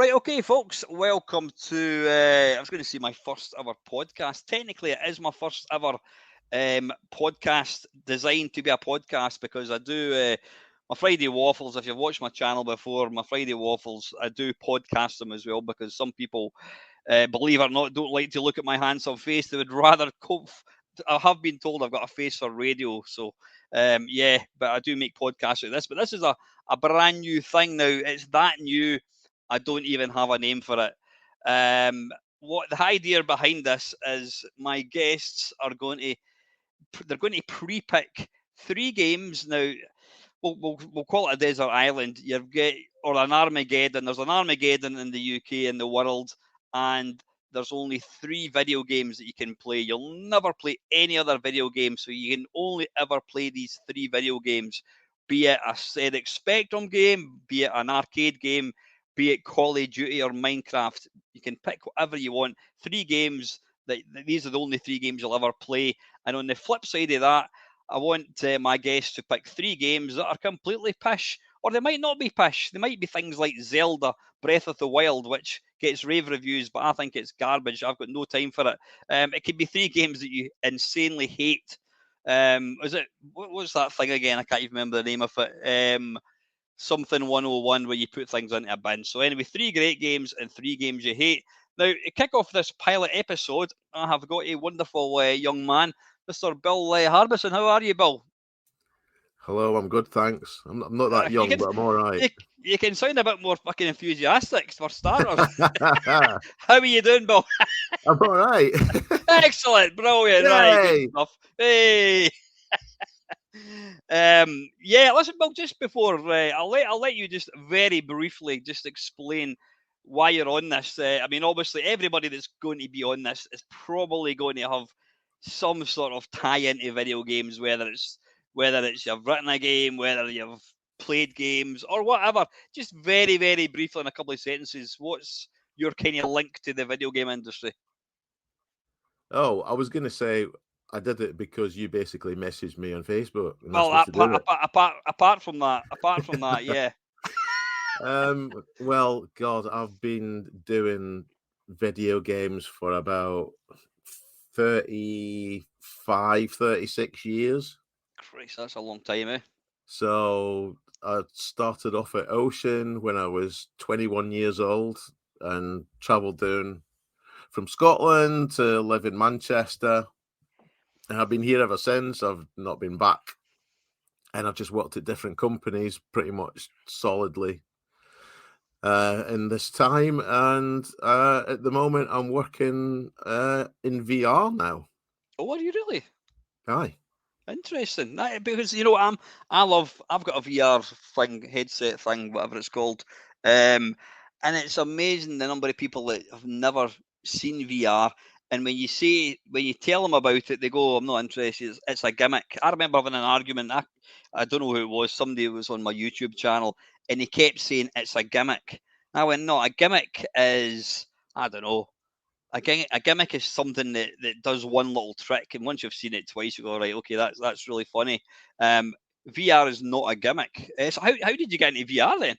Right, okay, folks, welcome to, I was going to say my first ever podcast. Technically, it is my first ever podcast designed to be a podcast because I do my Friday Waffles. If you've watched my channel before, my Friday Waffles, I do podcast them as well because some people, believe it or not, don't like to look at my handsome face. They would rather I have been told I've got a face for radio, so yeah, but I do make podcasts like this. But this is a brand new thing now. It's that new. I don't even have a name for it. What the idea behind this is my guests are going to pre-pick 3 games. Now we'll call it a desert island. Or an Armageddon. There's an Armageddon in the UK and the world, and there's only 3 video games that you can play. You'll never play any other video game, so you can only ever play these 3 video games. Be it a ZX Spectrum game, be it an arcade game, be it Call of Duty or Minecraft. You can pick whatever you want. 3 games. These are the only 3 games you'll ever play. And on the flip side of that, I want my guests to pick 3 games that are completely pish, or they might not be pish. They might be things like Zelda Breath of the Wild, which gets rave reviews, but I think it's garbage. I've got no time for it. It could be 3 games that you insanely hate. What's that thing again? I can't even remember the name of it. Something 101 where you put things into a bin. So anyway, 3 great games and 3 games you hate. Now, to kick off this pilot episode, I have got a wonderful young man, Mr. Bill Harbison. How are you, Bill? Hello, I'm good, thanks. I'm not that young, but I'm all right. You can sound a bit more fucking enthusiastic for starters. How are you doing, Bill? I'm all right. Excellent, brilliant. Yay. Right, good stuff. Hey. Yeah, listen, Bill, just before I'll let you just very briefly just explain why you're on this. I mean, obviously, everybody that's going to be on this is probably going to have some sort of tie into video games, whether it's you've written a game, whether you've played games or whatever. Just very, very briefly in a couple of sentences, what's your kind of link to the video game industry? Oh, I was going to say I did it because you basically messaged me on Facebook. And well, apart from that, yeah. Well, God, I've been doing video games for about 35, 36 years. Christ, that's a long time, eh? So I started off at Ocean when I was 21 years old and travelled down from Scotland to live in Manchester. And I've been here ever since. I've not been back. And I've just worked at different companies pretty much solidly in this time. And at the moment, I'm working in VR now. Oh, are you really? Aye. Interesting. Because, you know, I've got a VR thing, headset thing, whatever it's called. And it's amazing the number of people that have never seen VR. And when you tell them about it, they go, I'm not interested. It's a gimmick. I remember having an argument. I don't know who it was. Somebody was on my YouTube channel and he kept saying it's a gimmick. I went, no, a gimmick is, I don't know. A gimmick is something that does one little trick, and once you've seen it twice, you go, right, okay, that's really funny. VR is not a gimmick. So how did you get into VR then?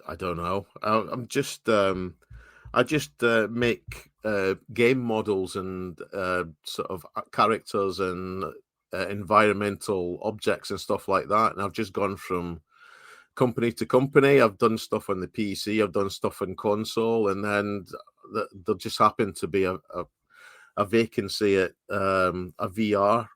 I don't know. I'm just I just make game models and sort of characters and environmental objects and stuff like that, and I've just gone from company to company. I've done stuff on the PC, I've done stuff on console, and then there just happened to be a vacancy at a VR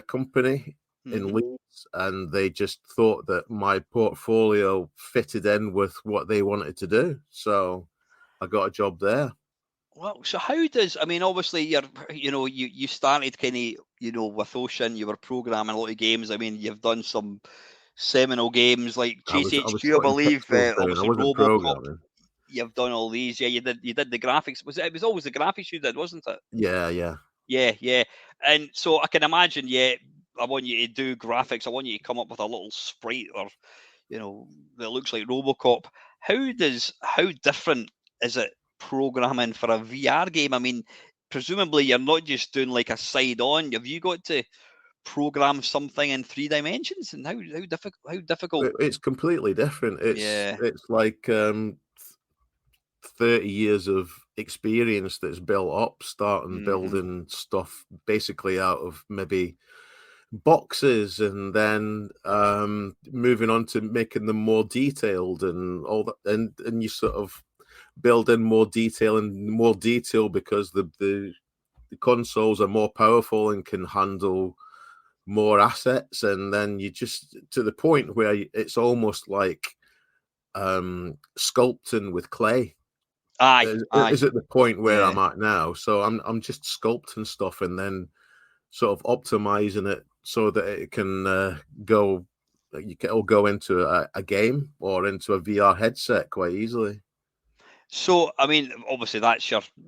company in Leeds, and they just thought that my portfolio fitted in with what they wanted to do, so I got a job there. Well, so how does, I mean, obviously you started kind of, with Ocean, you were programming a lot of games. I mean, you've done some seminal games like GCHQ, I believe, obviously Robocop. You've done all these. Yeah, you did the graphics. It was always the graphics you did, wasn't it? Yeah. And so I can imagine, I want you to do graphics. I want you to come up with a little sprite or, that looks like Robocop. How different is it programming for a VR game? I mean, presumably you're not just doing like a side on. Have you got to program something in 3 dimensions, and how difficult? It's completely different. Yeah. It's like 30 years of experience that's built up, starting building stuff basically out of maybe boxes, and then moving on to making them more detailed and all that, and you sort of build in more detail and more detail because the consoles are more powerful and can handle more assets, and then you just to the point where it's almost like sculpting with clay. Aye. Is at the point where Yeah. I'm at now. So I'm just sculpting stuff and then sort of optimizing it so that it can it'll go into a game or into a VR headset quite easily. So, I mean, obviously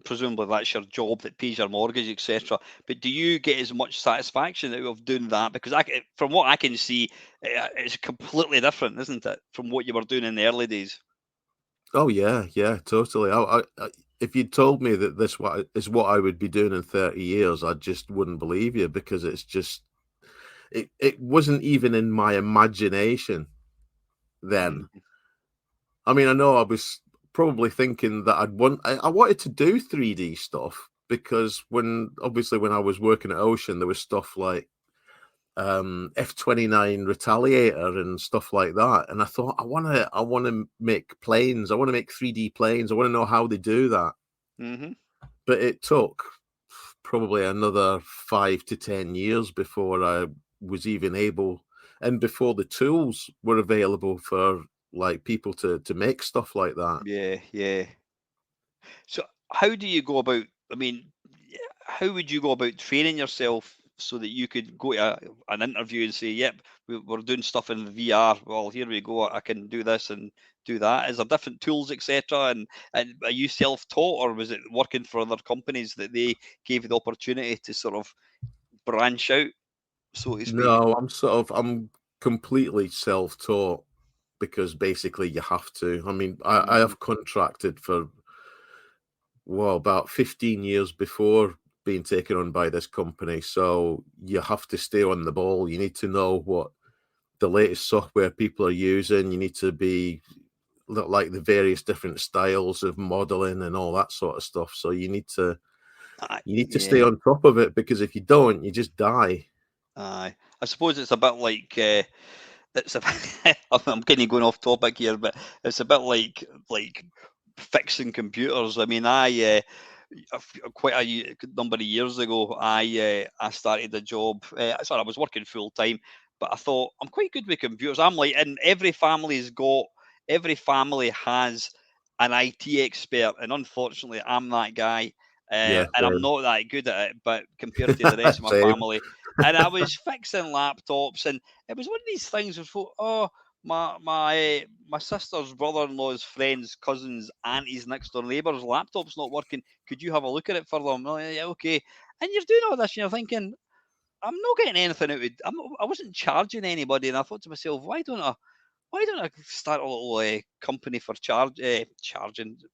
presumably that's your job that pays your mortgage, etc. But do you get as much satisfaction out of doing that? Because from what I can see, it's completely different, isn't it, from what you were doing in the early days? Oh yeah, totally. If you'd told me that this is what I would be doing in 30 years, I just wouldn't believe you, because it's just it wasn't even in my imagination then. I mean, I know I was probably thinking that I wanted to do 3D stuff, because when I was working at Ocean, there was stuff like F-29 Retaliator and stuff like that, and I thought I want to make planes. I want to make 3D planes. I want to know how they do that. But it took probably another 5 to 10 years before I was even able, and before the tools were available for like people to make stuff like that. Yeah. So how do you go about, I mean, how would you go about training yourself so that you could go to an interview and say, yep, we're doing stuff in VR. Well, here we go. I can do this and do that. Is there different tools, etc.? And are you self-taught, or was it working for other companies that they gave you the opportunity to sort of branch out, so to speak? No, I'm completely self-taught, because basically you have to. I mean, I have contracted for about 15 years before being taken on by this company. So you have to stay on the ball. You need to know what the latest software people are using. You need to be like the various different styles of modeling and all that sort of stuff. So you need to stay on top of it, because if you don't, you just die. I suppose it's a bit like it's a I'm kind of going off topic here, but it's a bit like fixing computers. I mean, quite a number of years ago, I started a job. Sorry, I was working full time, but I thought I'm quite good with computers. I'm like, and every family has an IT expert, and unfortunately, I'm that guy. Yeah, And I'm not that good at it, but compared to the rest of my same. family, and I was fixing laptops, and it was one of these things where I thought, oh, my sister's brother-in-law's friends, cousins, aunties, next door neighbours' laptop's not working. Could you have a look at it for them? Oh, yeah, okay. And you're doing all this, and you're thinking, I'm not getting anything out of it. I wasn't charging anybody, and I thought to myself, why don't I start a little company for charging?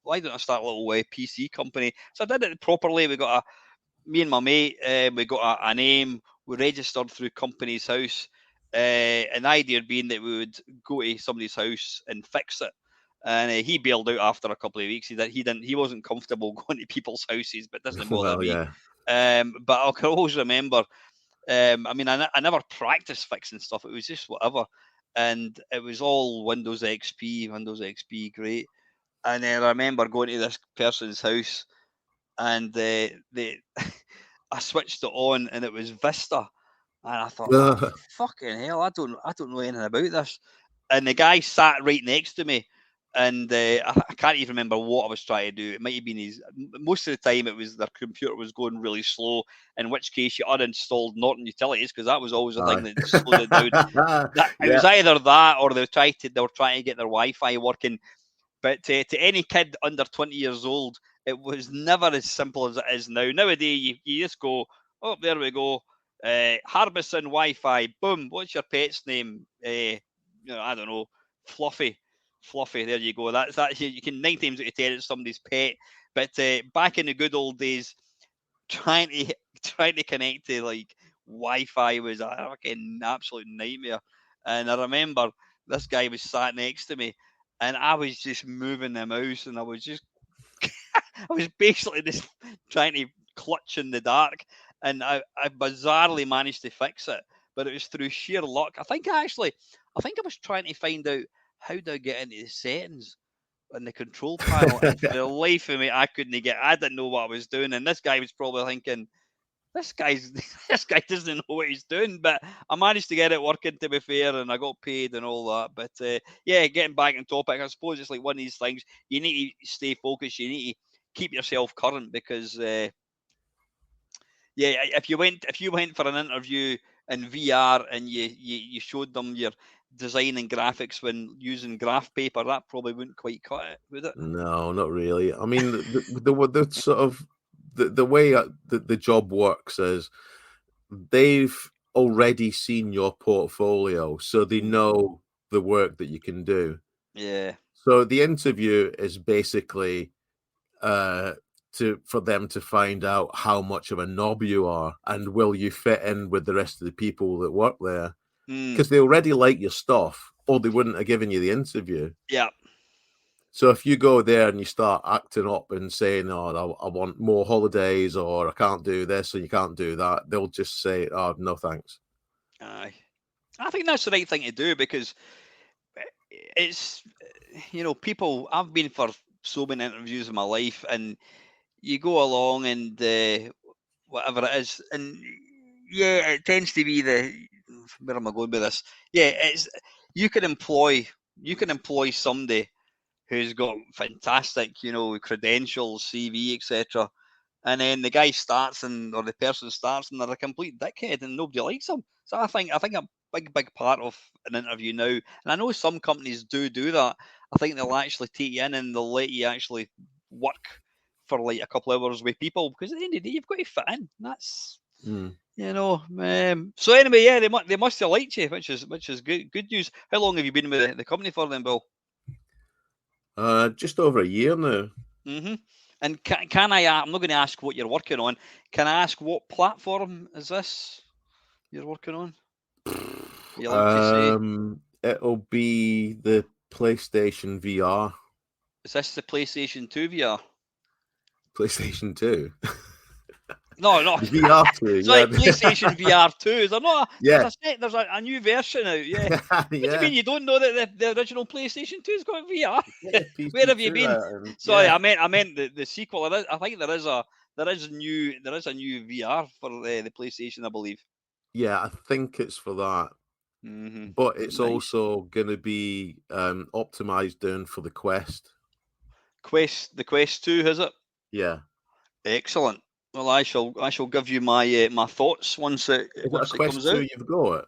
Why don't I start a little PC company? So I did it properly. Me and my mate, we got a name. We registered through Company's House. And the idea being that we would go to somebody's house and fix it. And he bailed out after a couple of weeks. He wasn't comfortable going to people's houses, but doesn't bother me. Yeah. But I can always remember. I mean, I never practiced fixing stuff. It was just whatever, and it was all Windows XP, great. And then I remember going to this person's house, and I switched it on, and it was Vista, and I thought, oh fucking hell, I don't know anything about this. And the guy sat right next to me, and I can't even remember what I was trying to do. It might have been most of the time it was their computer was going really slow, in which case you uninstalled Norton Utilities, because that was always the thing that slowed it down. It was either that, or they were trying to get their Wi-Fi working. But to any kid under 20 years old, it was never as simple as it is now. Nowadays, you just go, oh, there we go. Harbison Wi-Fi, boom. What's your pet's name? I don't know. Fluffy. There you go. That's that. You can 9 times out of 10 it's somebody's pet. But back in the good old days, trying to connect to like Wi-Fi was a fucking absolute nightmare. And I remember this guy was sat next to me, and I was just moving the mouse, and I was basically just trying to clutch in the dark, and I bizarrely managed to fix it, but it was through sheer luck. I think I was trying to find out how do I get into the settings on the control panel, and for the life of me, I didn't know what I was doing, and this guy was probably thinking, this guy doesn't know what he's doing, but I managed to get it working, to be fair, and I got paid and all that. But yeah, getting back on topic, I suppose it's like one of these things. You need to stay focused. You need to keep yourself current, because yeah, if you went for an interview in VR and you showed them your design and graphics when using graph paper, that probably wouldn't quite cut it, would it? No, not really. I mean, the sort of the way the job works is they've already seen your portfolio, so they know the work that you can do. Yeah. So the interview is basically for them to find out how much of a knob you are and will you fit in with the rest of the people that work there, because they already like your stuff, or they wouldn't have given you the interview. Yeah. So if you go there and you start acting up and saying, "Oh, I want more holidays," or "I can't do this," or "You can't do that," they'll just say, "Oh, no, thanks." Aye. I think that's the right thing to do, because it's, people. I've been for so many interviews in my life, and you go along and whatever it is, and yeah, it tends to be where am I going with this? Yeah, it's you can employ somebody who's got fantastic, credentials, CV, etc. And then the guy starts or the person starts and they're a complete dickhead and nobody likes them. So I think a big part of an interview now, and I know some companies do that. I think they'll actually take you in and they'll let you actually work for like a couple of hours with people, because at the end of the day you've got to fit in. That's so anyway, yeah, they must have liked you, which is good news. How long have you been with the company for then, Bill? Just over a year now. Mm-hmm. And can I? I'm not going to ask what you're working on. Can I ask what platform is this you're working on? You like to say? It'll be the PlayStation VR. Is this the PlayStation 2 VR? PlayStation 2. No. VR 2. Sorry, PlayStation VR 2. Is there not? Yeah. There's a new version out. Yeah. What do you mean you don't know that the original PlayStation 2's got VR? Where have you been? Sorry, I meant the sequel. I think there is a new VR for the PlayStation, I believe. Yeah, I think it's for that. Mm-hmm. But it's also going to be optimized down for the Quest. The Quest 2, is it? Yeah. Excellent. Well, I shall give you my my thoughts once it comes out. You've got it.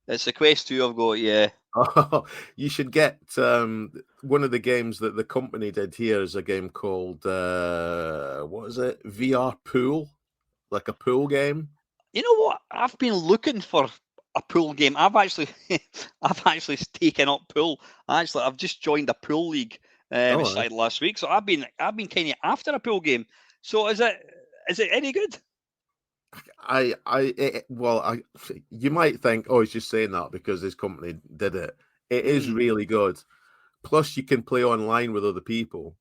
It's the Quest 2 I've got, yeah. Oh, you should get one of the games that the company did here is a game called what is it? VR Pool, like a pool game. You know what? I've been looking for a pool game. I've actually taken up pool. I've just joined a pool league. We started last week, so I've been kind of after a pool game. So is it any good? You might think, oh, he's just saying that because his company did it. It is really good. Plus, you can play online with other people,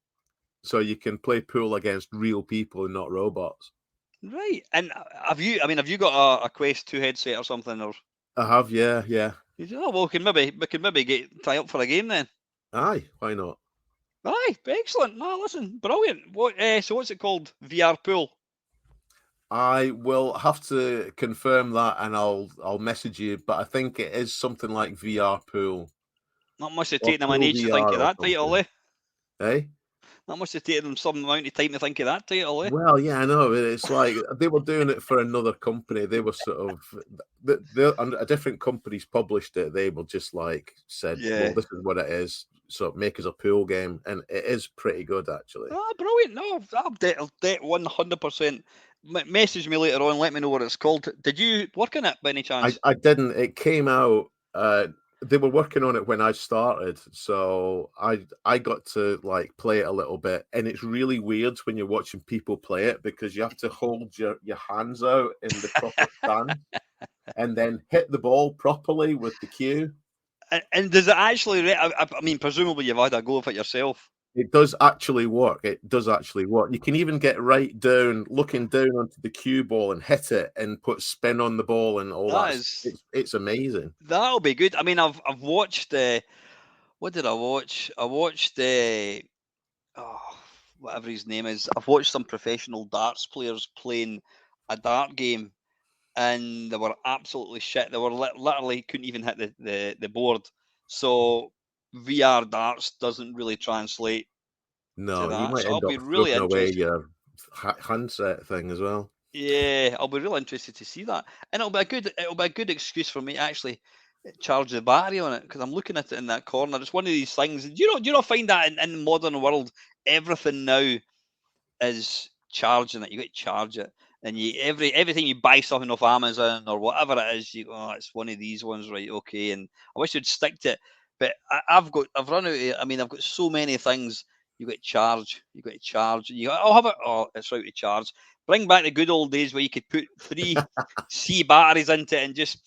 so you can play pool against real people and not robots. Right. And have you got a Quest 2 headset or something? Or I have, yeah. Oh, well, we can maybe tie up for a game then. Aye, why not? Aye, excellent. No, listen, brilliant. So what's it called? VR Pool. I will have to confirm that, and I'll message you. But I think it is something like VR Pool. That must have taken them an age to think of that title, eh? Eh? That must have taken them some amount of time to think of that title, eh? Well, yeah, I know. It's like they were doing it for another company. They were sort of a different companies published it. They were just like said, well, this is what it is. So make us a pool game, and it is pretty good actually. Oh, brilliant! No, I'll 100%. Message me later on. Let me know what it's called. Did you work on it by any chance? I didn't. It came out they were working on it when I started, so I got to like play it a little bit, and it's really weird when you're watching people play it because you have to hold your hands out in the proper stance and then hit the ball properly with the cue. And does it actually? I mean, presumably you've had a go of it yourself. It does actually work. It does actually work. You can even get right down, looking down onto the cue ball and hit it and put spin on the ball and all that. It's amazing. That'll be good. I mean, I've watched. What did I watch? I watched. Oh, whatever his name is. I've watched some professional darts players playing a dart game, and they were absolutely shit. They were literally couldn't even hit the board. So VR darts doesn't really translate to No, you that. might So I'll end be up really throwing away interested. your handset thing as well. Yeah, I'll be really interested to see that, and it'll be a good excuse for me to actually charge the battery on it because I'm looking at it in that corner. It's one of these things. Do you not find that in the modern world, everything now is charging it. You got to charge it, and everything you buy something off Amazon or whatever it is, you go, oh, it's one of these ones, right? Okay, and I wish you'd stick to it, but I've run out of. I mean, I've got so many things. You got to charge. You got to charge. You go, I'll have it. Oh, it's out to charge. Bring back the good old days where you could put 3 C batteries into it and just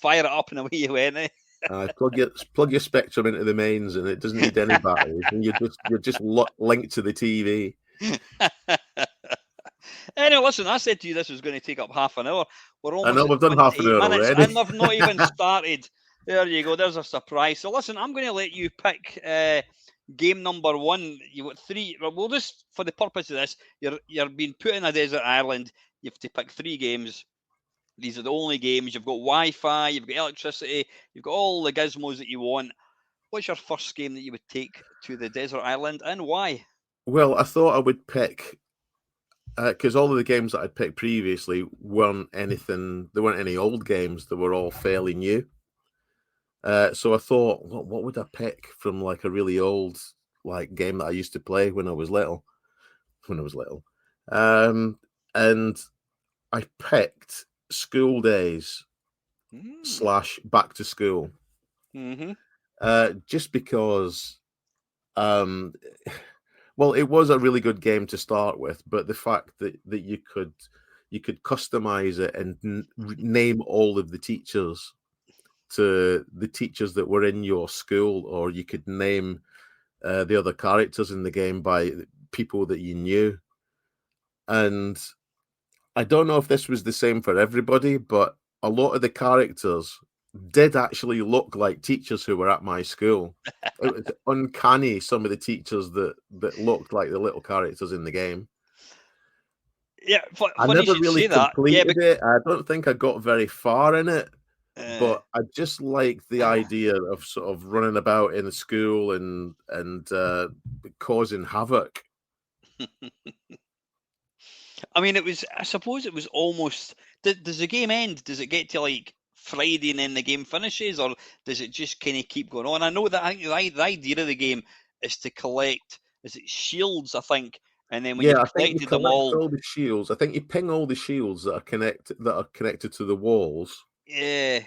fire it up and away you went. Eh? Plug your Spectrum into the mains, and it doesn't need any batteries, and you're just linked to the TV. Anyway, listen, I said to you this was going to take up half an hour. We're almost I know we've done half an hour minutes, already, and we've not even started. There you go. There's a surprise. So listen, I'm going to let you pick game number 1. You got 3. We'll just, for the purpose of this, you're being put in a desert island. You have to pick 3 games. These are the only games. You've got Wi-Fi, you've got electricity, you've got all the gizmos that you want. What's your first game that you would take to the desert island, and why? Well, I thought I would pick because all of the games that I'd picked previously weren't anything. There weren't any old games. They were all fairly new. So I thought, what would I pick from like a really old like game that I used to play when I was little? And I picked School Days / Back to School. Just because, well, it was a really good game to start with, but the fact that you could customize it and name all of the teachers to the teachers that were in your school, or you could name the other characters in the game by people that you knew. And I don't know if this was the same for everybody, but a lot of the characters did actually look like teachers who were at my school. It was uncanny, some of the teachers that looked like the little characters in the game. Yeah, I never really completed it. I don't think I got very far in it, but I just like the idea of sort of running about in a school and causing havoc. I mean, I suppose it was almost. Does the game end? Does it get to like Friday and then the game finishes, or does it just kind of keep going on? I know that the idea of the game is to collect. Is it shields? I think, and then when you've collected them all the shields. I think you ping all the shields that are connected to the walls. Yeah.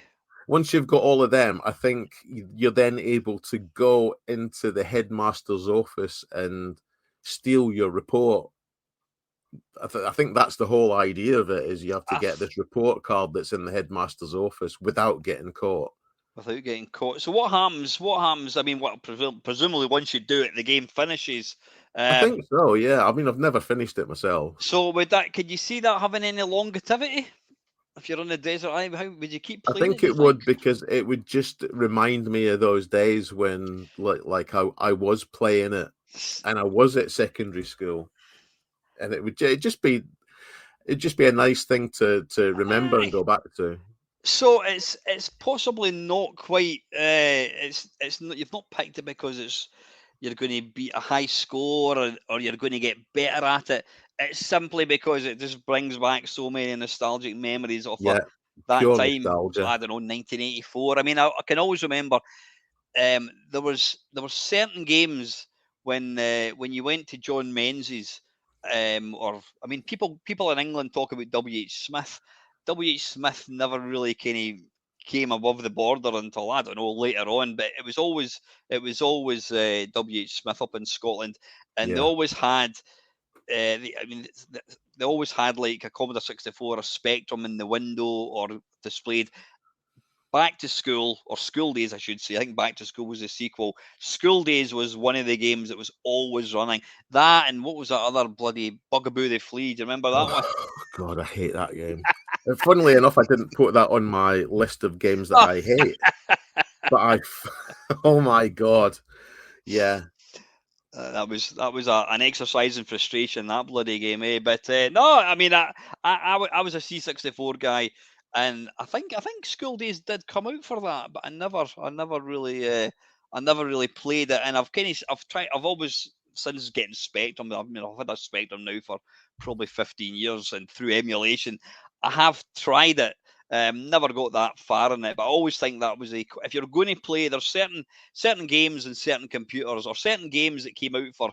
Once you've got all of them, I think you're then able to go into the headmaster's office and steal your report. I think that's the whole idea of it, is you have to get this report card that's in the headmaster's office without getting caught. Without getting caught. So what happens? I mean, presumably once you do it, the game finishes. I think so, yeah. I mean, I've never finished it myself. So could you see that having any longevity? If you're on the desert island, how would you keep playing? I think it would, because it would just remind me of those days when, like I was playing it, and I was at secondary school, and it'd just be a nice thing to remember and go back to. So it's possibly not quite. It's not, you've not picked it because you're going to beat a high score or you're going to get better at it. It's simply because it just brings back so many nostalgic memories of that time. Nostalgia. So, I don't know, 1984. I mean, I can always remember there was certain games when you went to John Menzies, or I mean, people in England talk about W.H. Smith. W.H. Smith never really kind of came above the border until, I don't know, later on. But it was always W.H. Smith up in Scotland, and they always had. They always had like a Commodore 64, a Spectrum in the window or displayed. Back to School, or School Days, I should say. I think Back to School was the sequel. School Days was one of the games that was always running. That, and what was that other bloody Bugaboo the Flea? Do you remember that one? God, I hate that game. Funnily enough, I didn't put that on my list of games that I hate. But oh my God. Yeah. That was an exercise in frustration, that bloody game, eh? But no, I mean, I was a C64 guy, and I think School Days did come out for that, but I never really played it. And I've always, since getting Spectrum, I've had a Spectrum now for probably 15 years, and through emulation, I have tried it. Never got that far in it, but I always think that was if you're going to play, there's certain games and certain computers, or certain games that came out for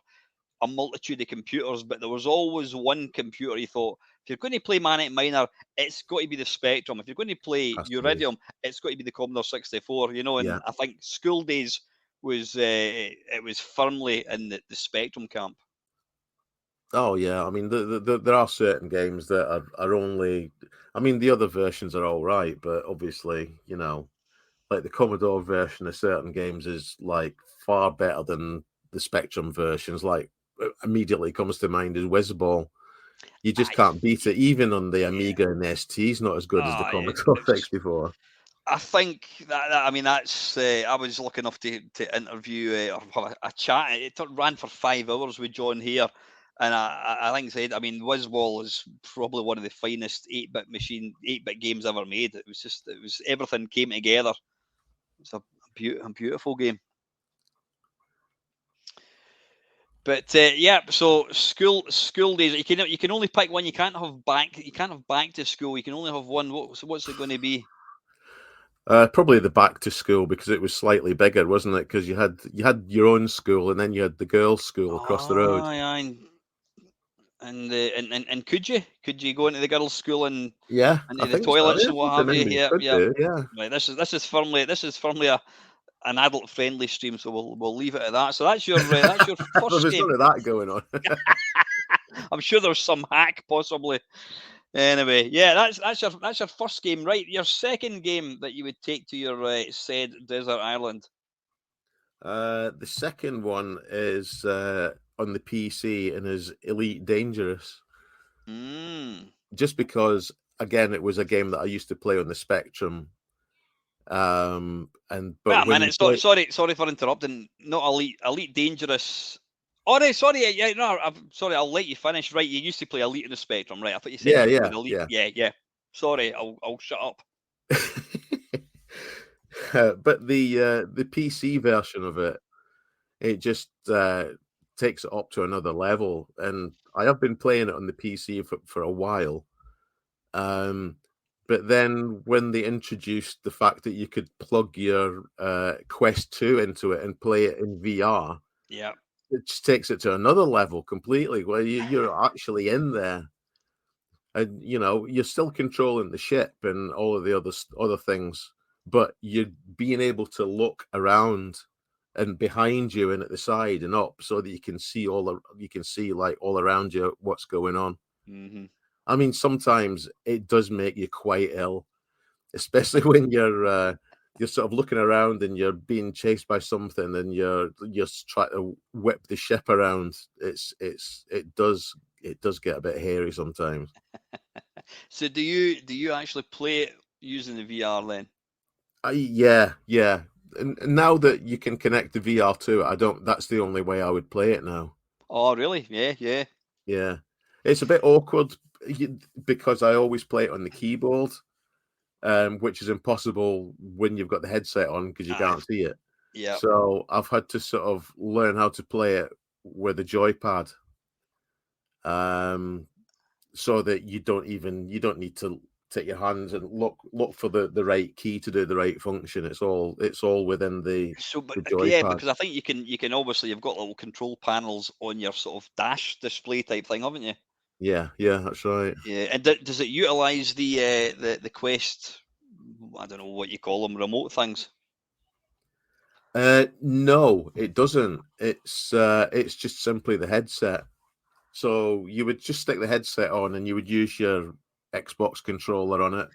a multitude of computers, but there was always one computer you thought, if you're going to play Manic Miner, it's got to be the Spectrum. If you're going to play Uridium, it's got to be the Commodore 64. You know, and I think School Days was it was firmly in the Spectrum camp. Oh yeah, I mean, there are certain games that are only. I mean, the other versions are all right, but obviously, you know, like the Commodore version of certain games is like far better than the Spectrum versions. Like immediately comes to mind is Resposible. You just can't beat it, even on the Amiga and the ST. It's not as good as the Commodore 64. I think I mean, that's. I was lucky enough to interview or have a chat. It ran for 5 hours with John here. And I think I said, I mean, Whizball is probably one of the finest 8-bit games ever made. It was everything came together. It's a beautiful game. But so school days. You can only pick one. You can't have back to school. You can only have one. What's it going to be? Probably the Back to School, because it was slightly bigger, wasn't it? Because you had your own school, and then you had the girls' school across the road. And could you go into the girls' school and into the toilets and what have you? Yeah. Right. This is firmly an adult friendly stream, so we'll leave it at that. So that's your first There's game. none of that going on. I'm sure there's some hack possibly. Anyway, yeah, that's your first game, right? Your second game that you would take to your said desert island. The second one is on the PC and is Elite Dangerous. Just because, again, it was a game that I used to play on the Spectrum. Sorry for interrupting. Not Elite Dangerous. Oh, no, sorry. Yeah, no, I'm sorry. I'll let you finish. Right, you used to play Elite in the Spectrum, right? I thought you said Elite. Yeah. Sorry, I'll shut up. But the PC version of it just takes it up to another level, and I have been playing it on the PC for a while. But then when they introduced the fact that you could plug your Quest 2 into it and play it in VR, it just takes it to another level completely, where you're actually in there, and you know you're still controlling the ship and all of the other things, but you're being able to look around and behind you and at the side and up, so that you can see like all around you what's going on. Mm-hmm. I mean, sometimes it does make you quite ill, especially when you're sort of looking around and you're being chased by something and you're trying to whip the ship around. It does get a bit hairy sometimes. So do you actually play it using the VR then? Yeah. And now that you can connect the VR to it, that's the only way I would play it now. Oh, really? Yeah. It's a bit awkward because I always play it on the keyboard, which is impossible when you've got the headset on because you can't see it. Yeah. So I've had to sort of learn how to play it with a joypad, so that you don't need to take your hands and look for the right key to do the right function. It's all within the joypad. Yeah, because I think you can obviously, you've got little control panels on your sort of dash display type thing, haven't you? Yeah, that's right. Yeah, and does it utilize the Quest I don't know what you call them, remote things. No, it doesn't. It's just simply the headset. So you would just stick the headset on, and you would use your Xbox controller on it,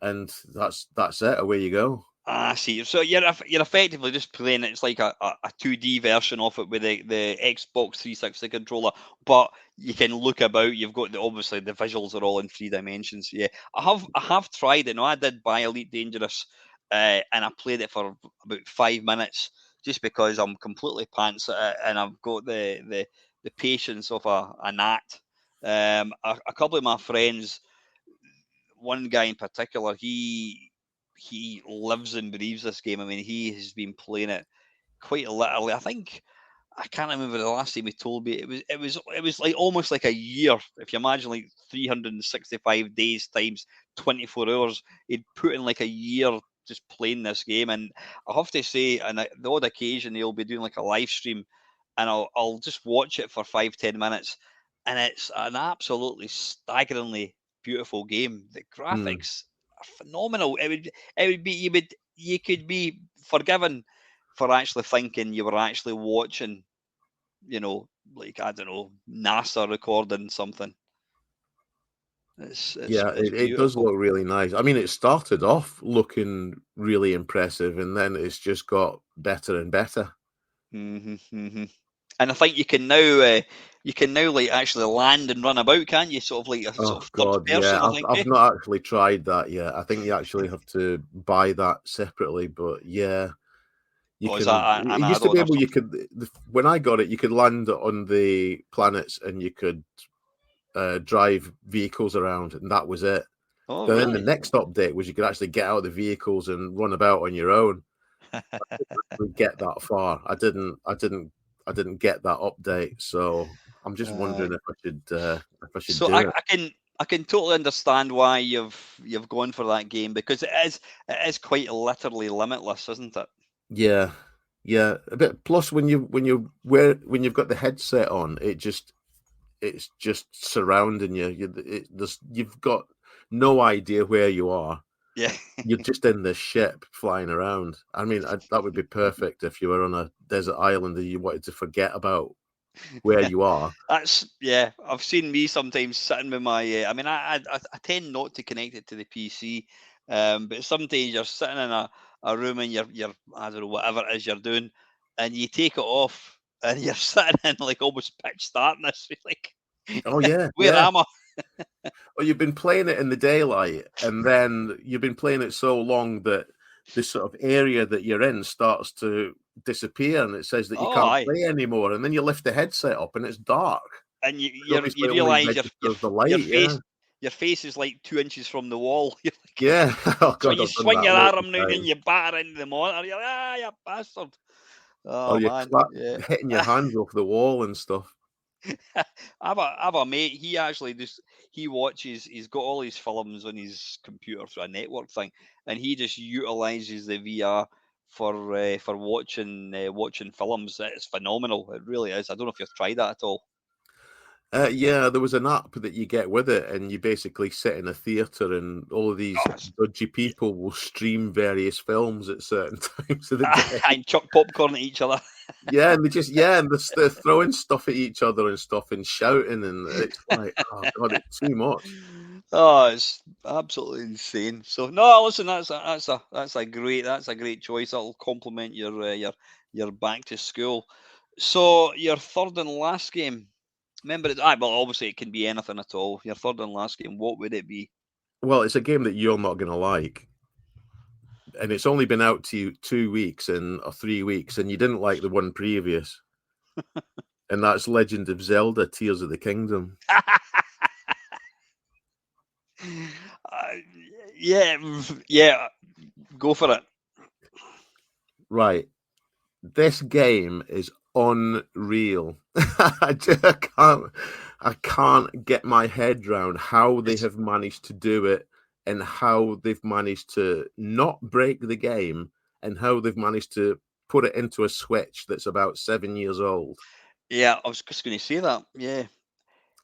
and that's it. Away you go. I see. So you're effectively just playing it. It's like a 2D version of it with the Xbox 360 controller, but you can look about. You've got obviously the visuals are all in 3 dimensions. Yeah, I have tried it. No, I did buy Elite Dangerous, and I played it for about 5 minutes just because I'm completely pants at it, and I've got the patience of a gnat. A couple of my friends, one guy in particular, he lives and breathes this game. I mean, he has been playing it quite literally. I think I can't remember the last time he told me. It was like almost like a year. If you imagine like 365 days times 24 hours, he'd put in like a year just playing this game. And I have to say, on the odd occasion, he'll be doing like a live stream, and I'll just watch it for 5-10 minutes, and it's an absolutely staggeringly beautiful game. The graphics are phenomenal. It would be you could be forgiven for actually thinking you were actually watching, like, I don't know, NASA recording something. It's It does beautiful. look really nice. I mean, it started off looking really impressive, and then it's just got better and better. And I think you can now like actually land and run about, can't you? Sort of like a sort of third person, I think. I've not actually tried that yet. I think you actually have to buy that separately, but yeah. You Is can. that an It used to be add-on or able. You something? could. When I got it, you could land on the planets and you could drive vehicles around, and that was it. Oh, Then the really? next update was you could actually get out of the vehicles and run about on your own. I didn't actually get that far. I didn't get that update. So I'm just wondering if I should So do it. I can totally understand why you've gone for that game, because it is quite literally limitless, isn't it? Yeah, yeah. A bit. Plus, when you've got the headset on, it's just surrounding you. You've got no idea where you are. Yeah. You're just in this ship flying around. I mean, that would be perfect if you were on a desert island and you wanted to forget about where you are. Yeah. I've seen me sometimes sitting with my. I mean, I tend not to connect it to the PC, but sometimes you're sitting in a room and you're I don't know, whatever it is you're doing, and you take it off and you're sitting in like almost pitch darkness. You're like, Oh yeah, where yeah. am I? Well, you've been playing it in the daylight, and then you've been playing it so long that this sort of area that you're in starts to disappear, and it says that you Oh, can't aye. play anymore. And then you lift the headset up, and it's dark. And It's you obviously only realise registers the light. your face is like 2 inches from the wall. You're like, Yeah. Oh so God, you I've done swing that your loads of arm round and times. you batter into the monitor. You're like, you bastard. Or Oh you're man, yeah. hitting your hands off the wall and stuff. I have a mate. He actually he watches. He's got all his films on his computer through a network thing, and he just utilizes the VR for watching films. It's phenomenal. It really is. I don't know if you've tried that at all. Yeah, there was an app that you get with it, and you basically sit in a theater, and all of these Oh, dodgy people will stream various films at certain times of the day. and chuck popcorn at each other. Yeah, and they're throwing stuff at each other and stuff and shouting, and it's like, oh God, it's too much. Oh, it's absolutely insane. So no, listen, that's a great choice. That'll complement your back to school. So your third and last game. Remember it. Well, obviously it can be anything at all. Your third and last game. What would it be? Well, it's a game that you're not going to like, and it's only been out to you 2 weeks or 3 weeks, and you didn't like the one previous, and that's Legend of Zelda: Tears of the Kingdom. Yeah. Go for it. Right. This game is unreal. I can't get my head around how they have managed to do it, and how they've managed to not break the game, and how they've managed to put it into a Switch that's about 7 years old. Yeah, I was just going to say that. Yeah.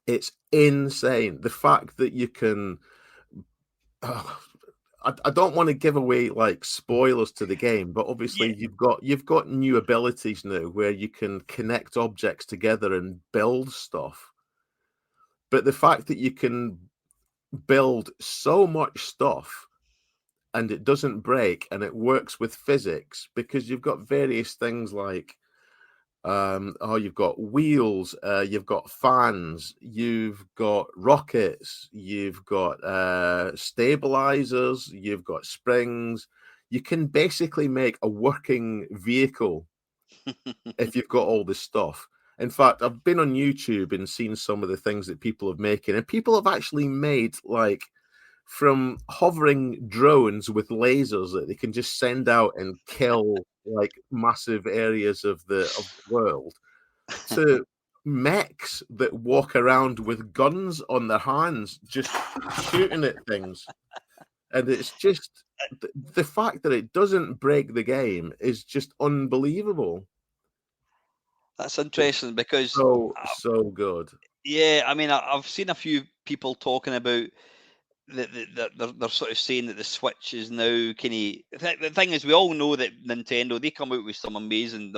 It's insane. The fact that you can I don't want to give away like spoilers to the game, but obviously you've got new abilities now where you can connect objects together and build stuff. But the fact that you can build so much stuff and it doesn't break and it works with physics, because you've got various things like you've got wheels, you've got fans, you've got rockets, you've got stabilizers, you've got springs. You can basically make a working vehicle if you've got all this stuff. In fact, I've been on YouTube and seen some of the things that people have making, and people have actually made like from hovering drones with lasers that they can just send out and kill like massive areas of the world, to mechs that walk around with guns on their hands just shooting at things. And it's just the fact that it doesn't break the game is just unbelievable. That's interesting because So good. yeah, I mean, I've seen a few people talking about they're sort of saying that the Switch is now kind of the thing is, we all know that Nintendo, they come out with some amazing.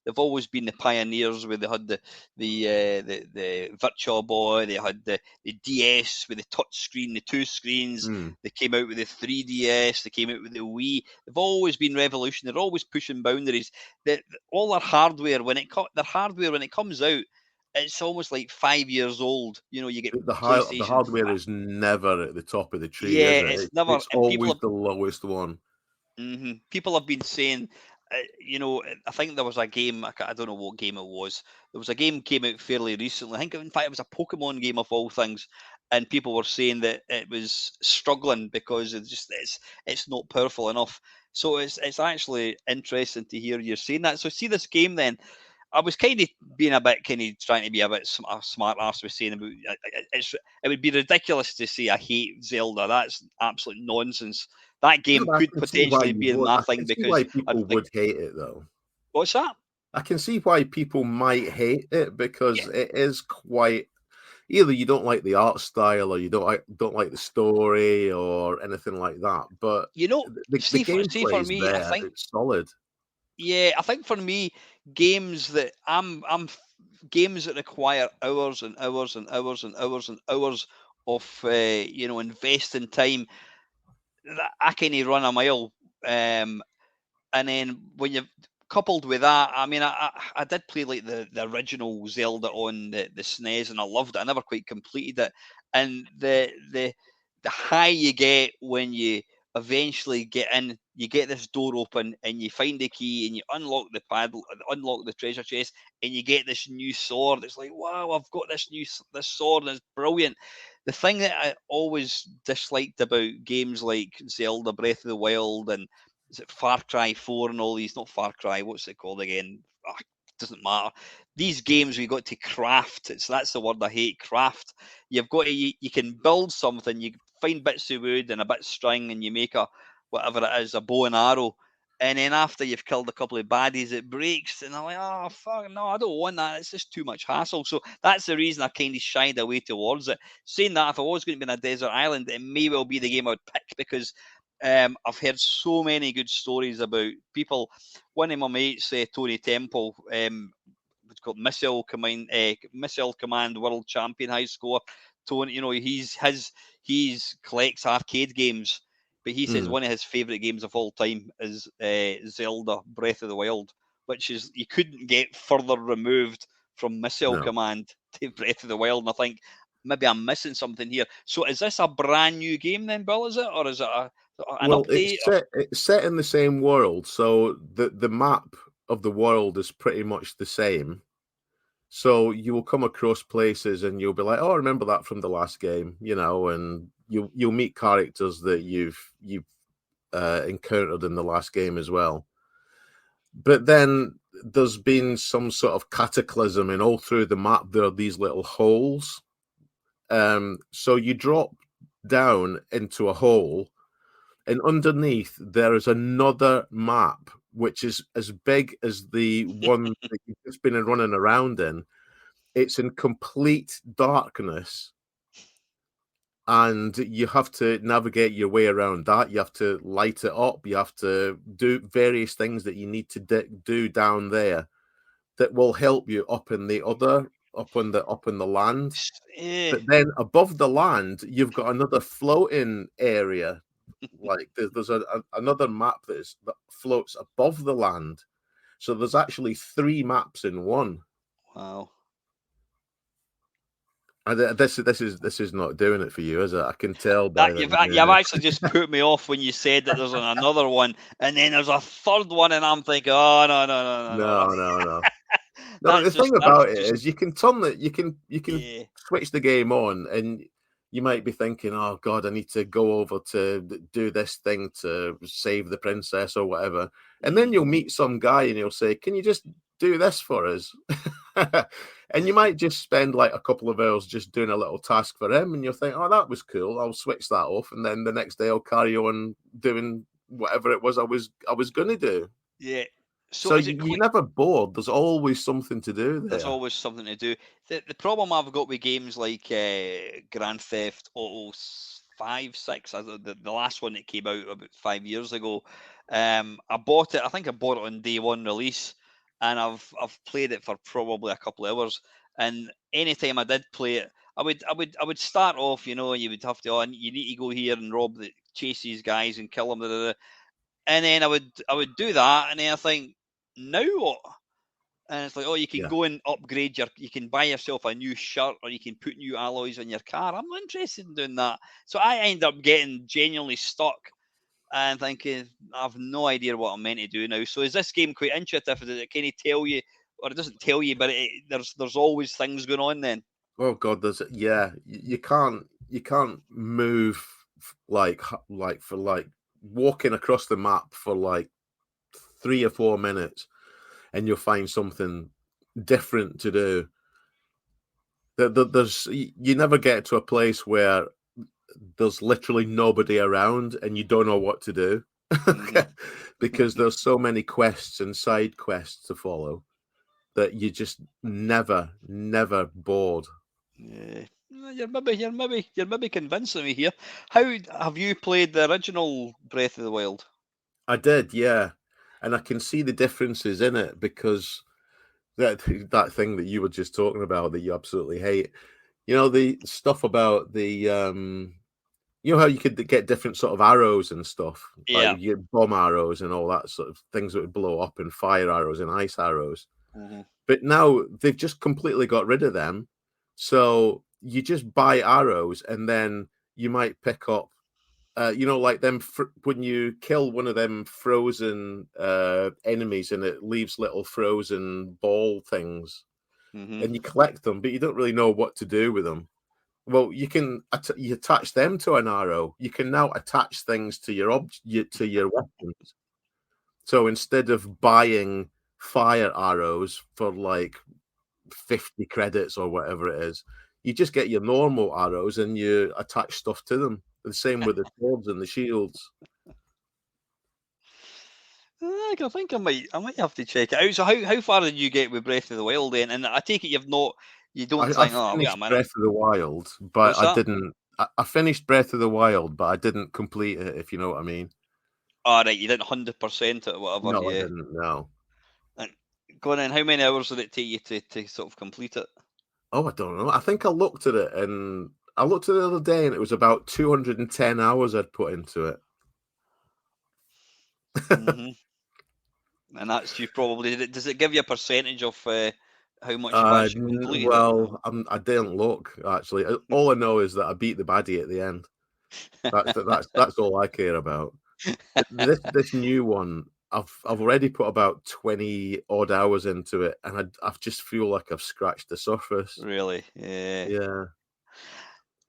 They've always been the pioneers, where they had the Virtual Boy, they had the DS with the touch screen, the two screens. They came out with the 3DS, they came out with the Wii. They've always been revolutionary. They're always pushing boundaries. All their hardware when it comes out, it's almost like 5 years old. You know, you get The PlayStation. hardware is never at the top of the tree, Yeah, is it? it's never. It's And always the lowest one. people have been saying, I think there was a game. I don't know what game it was. There was a game came out fairly recently. I think, in fact, it was a Pokemon game of all things, and people were saying that it was struggling because it's not powerful enough. So it's actually interesting to hear you saying that. So see this game then. I was kind of being a bit trying to be a bit smart ass with saying about it would be ridiculous to say I hate Zelda. That's absolute nonsense. That game No, I could can see why potentially you be would. my I thing can see because why people would hate it, though. what's that? I can see why people might hate it, because Yeah. it is quite. Either you don't like the art style, or you don't like the story, or anything like that. But You know, the see gameplay for is me, I there; think it's solid. yeah, I think for me, games that games that require hours and hours and hours and hours and hours of investing time, that I can run a mile. And then when you've coupled with that, I mean, I did play like the original Zelda on the SNES, and I loved it. I never quite completed it, and the high you get when you eventually get in, you get this door open, and you find the key, and you unlock the unlock the treasure chest, and you get this new sword. It's like, wow, I've got this this sword, and it's brilliant. The thing that I always disliked about games like Zelda Breath of the Wild and is it Far Cry 4 and all these, not Far Cry, what's it called again? Doesn't matter. These games we got to craft. That's the word I hate, craft. You've got to, you can build something, you find bits of wood and a bit of string and you make a, whatever it is, a bow and arrow. And then after you've killed a couple of baddies, it breaks. And I'm like, oh, fuck, no, I don't want that. It's just too much hassle. So that's the reason I kind of shied away towards it. Saying that, if I was going to be in a desert island, it may well be the game I'd pick because I've heard so many good stories about people. One of my mates, Tony Temple, what's called Missile Command World Champion high score. Tony, he's collects arcade games, but he says one of his favourite games of all time is Zelda Breath of the Wild, which is you couldn't get further removed from Missile Command to Breath of the Wild. And I think maybe I'm missing something here. So is this a brand new game then, Bill? Is it, or is it an update? It's set in the same world, so the map of the world is pretty much the same. So you will come across places and you'll be like, "Oh, I remember that from the last game," and you'll meet characters that you've encountered in the last game as well. But then there's been some sort of cataclysm, and all through the map there are these little holes. So you drop down into a hole, and underneath there is another map which is as big as the one that you've just been running around in. It's in complete darkness, and you have to navigate your way around that. You have to light it up. You have to do various things that you need to do down there that will help you up in the land. Yeah. But then above the land, you've got another floating area. Like there's another map that floats above the land. So there's actually 3 maps in one. Wow. This is not doing it for you, is it? I can tell by You've that. actually just put me off when you said that there's another one, and then there's a third one, and I'm thinking, oh no. No. No, the thing about it is you can turn it, you can Yeah. switch the game on, and you might be thinking, oh God, I need to go over to do this thing to save the princess or whatever. And then you'll meet some guy and he'll say, can you just do this for us? And you might just spend like a couple of hours just doing a little task for him, and you'll think, oh, that was cool, I'll switch that off, and then the next day I'll carry on doing whatever it was I was gonna do. Yeah. So you're never bored. There's always something to do there. There's always something to do. The problem I've got with games like Grand Theft Auto 5, 6, the last one that came out about 5 years ago, I bought it. I think I bought it on day one release, and I've played it for probably a couple of hours. And anytime I did play it, I would start off, you would have to, you need to go here and chase these guys and kill them, and then I would do that, and then I think, now what? And it's like, oh, you can go and upgrade you can buy yourself a new shirt, or you can put new alloys on your car. I'm not interested in doing that. So I end up getting genuinely stuck and thinking, I have no idea what I'm meant to do now. So is this game quite intuitive? Does it kind of tell you, or it doesn't tell you, but there's always things going on then? Oh God, you can't move like walking across the map for like 3 or 4 minutes, and you'll find something different to do. You never get to a place where there's literally nobody around and you don't know what to do, because there's so many quests and side quests to follow that you just never bored. Yeah. You're maybe convincing me here. How have you played the original Breath of the Wild? I did, yeah. And I can see the differences in it, because that thing that you were just talking about that you absolutely hate, the stuff about the how you could get different sort of arrows and stuff, like you get bomb arrows and all that sort of things that would blow up, and fire arrows and ice arrows. But now they've just completely got rid of them, so you just buy arrows, and then you might pick up like them when you kill one of them frozen enemies, and it leaves little frozen ball things, and you collect them, but you don't really know what to do with them. Well, you can you attach them to an arrow. You can now attach things to your weapons. So instead of buying fire arrows for like 50 credits or whatever it is, you just get your normal arrows and you attach stuff to them. The same with the swords and the shields. I think I might have to check it out. So how far did you get with Breath of the Wild then? And I take it you don't think, oh, wait a minute. Breath of the Wild, but I didn't. I finished Breath of the Wild, but I didn't complete it, if you know what I mean. All right, you didn't 100% it, whatever. No, I didn't. No. And go on then. How many hours did it take you to sort of complete it? Oh, I don't know. I think I looked at it, and I looked at it the other day, and it was about 210 hours I'd put into it. And that's you probably. Does it give you a percentage of how much you've actually completed? Well, I didn't look, actually. All I know is that I beat the baddie at the end. That's all I care about. This new one, I've already put about 20 odd hours into it, and I just feel like I've scratched the surface. Really? Yeah. Yeah.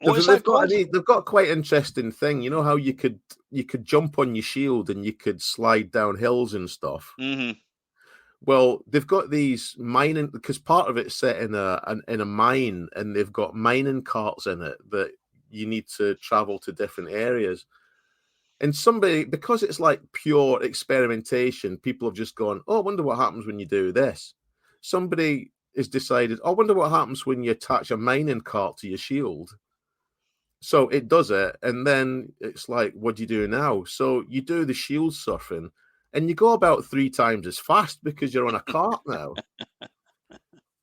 They've got quite an interesting thing. You know how you could jump on your shield and you could slide down hills and stuff. Well, they've got these mining, because part of it's set in a mine, and they've got mining carts in it that you need to travel to different areas. And because it's like pure experimentation, people have just gone, oh, I wonder what happens when you do this. Somebody has decided, oh, I wonder what happens when you attach a mining cart to your shield. So it does it, and then it's like, what do you do now? So you do the shield surfing, and you go about 3 times as fast because you're on a cart now.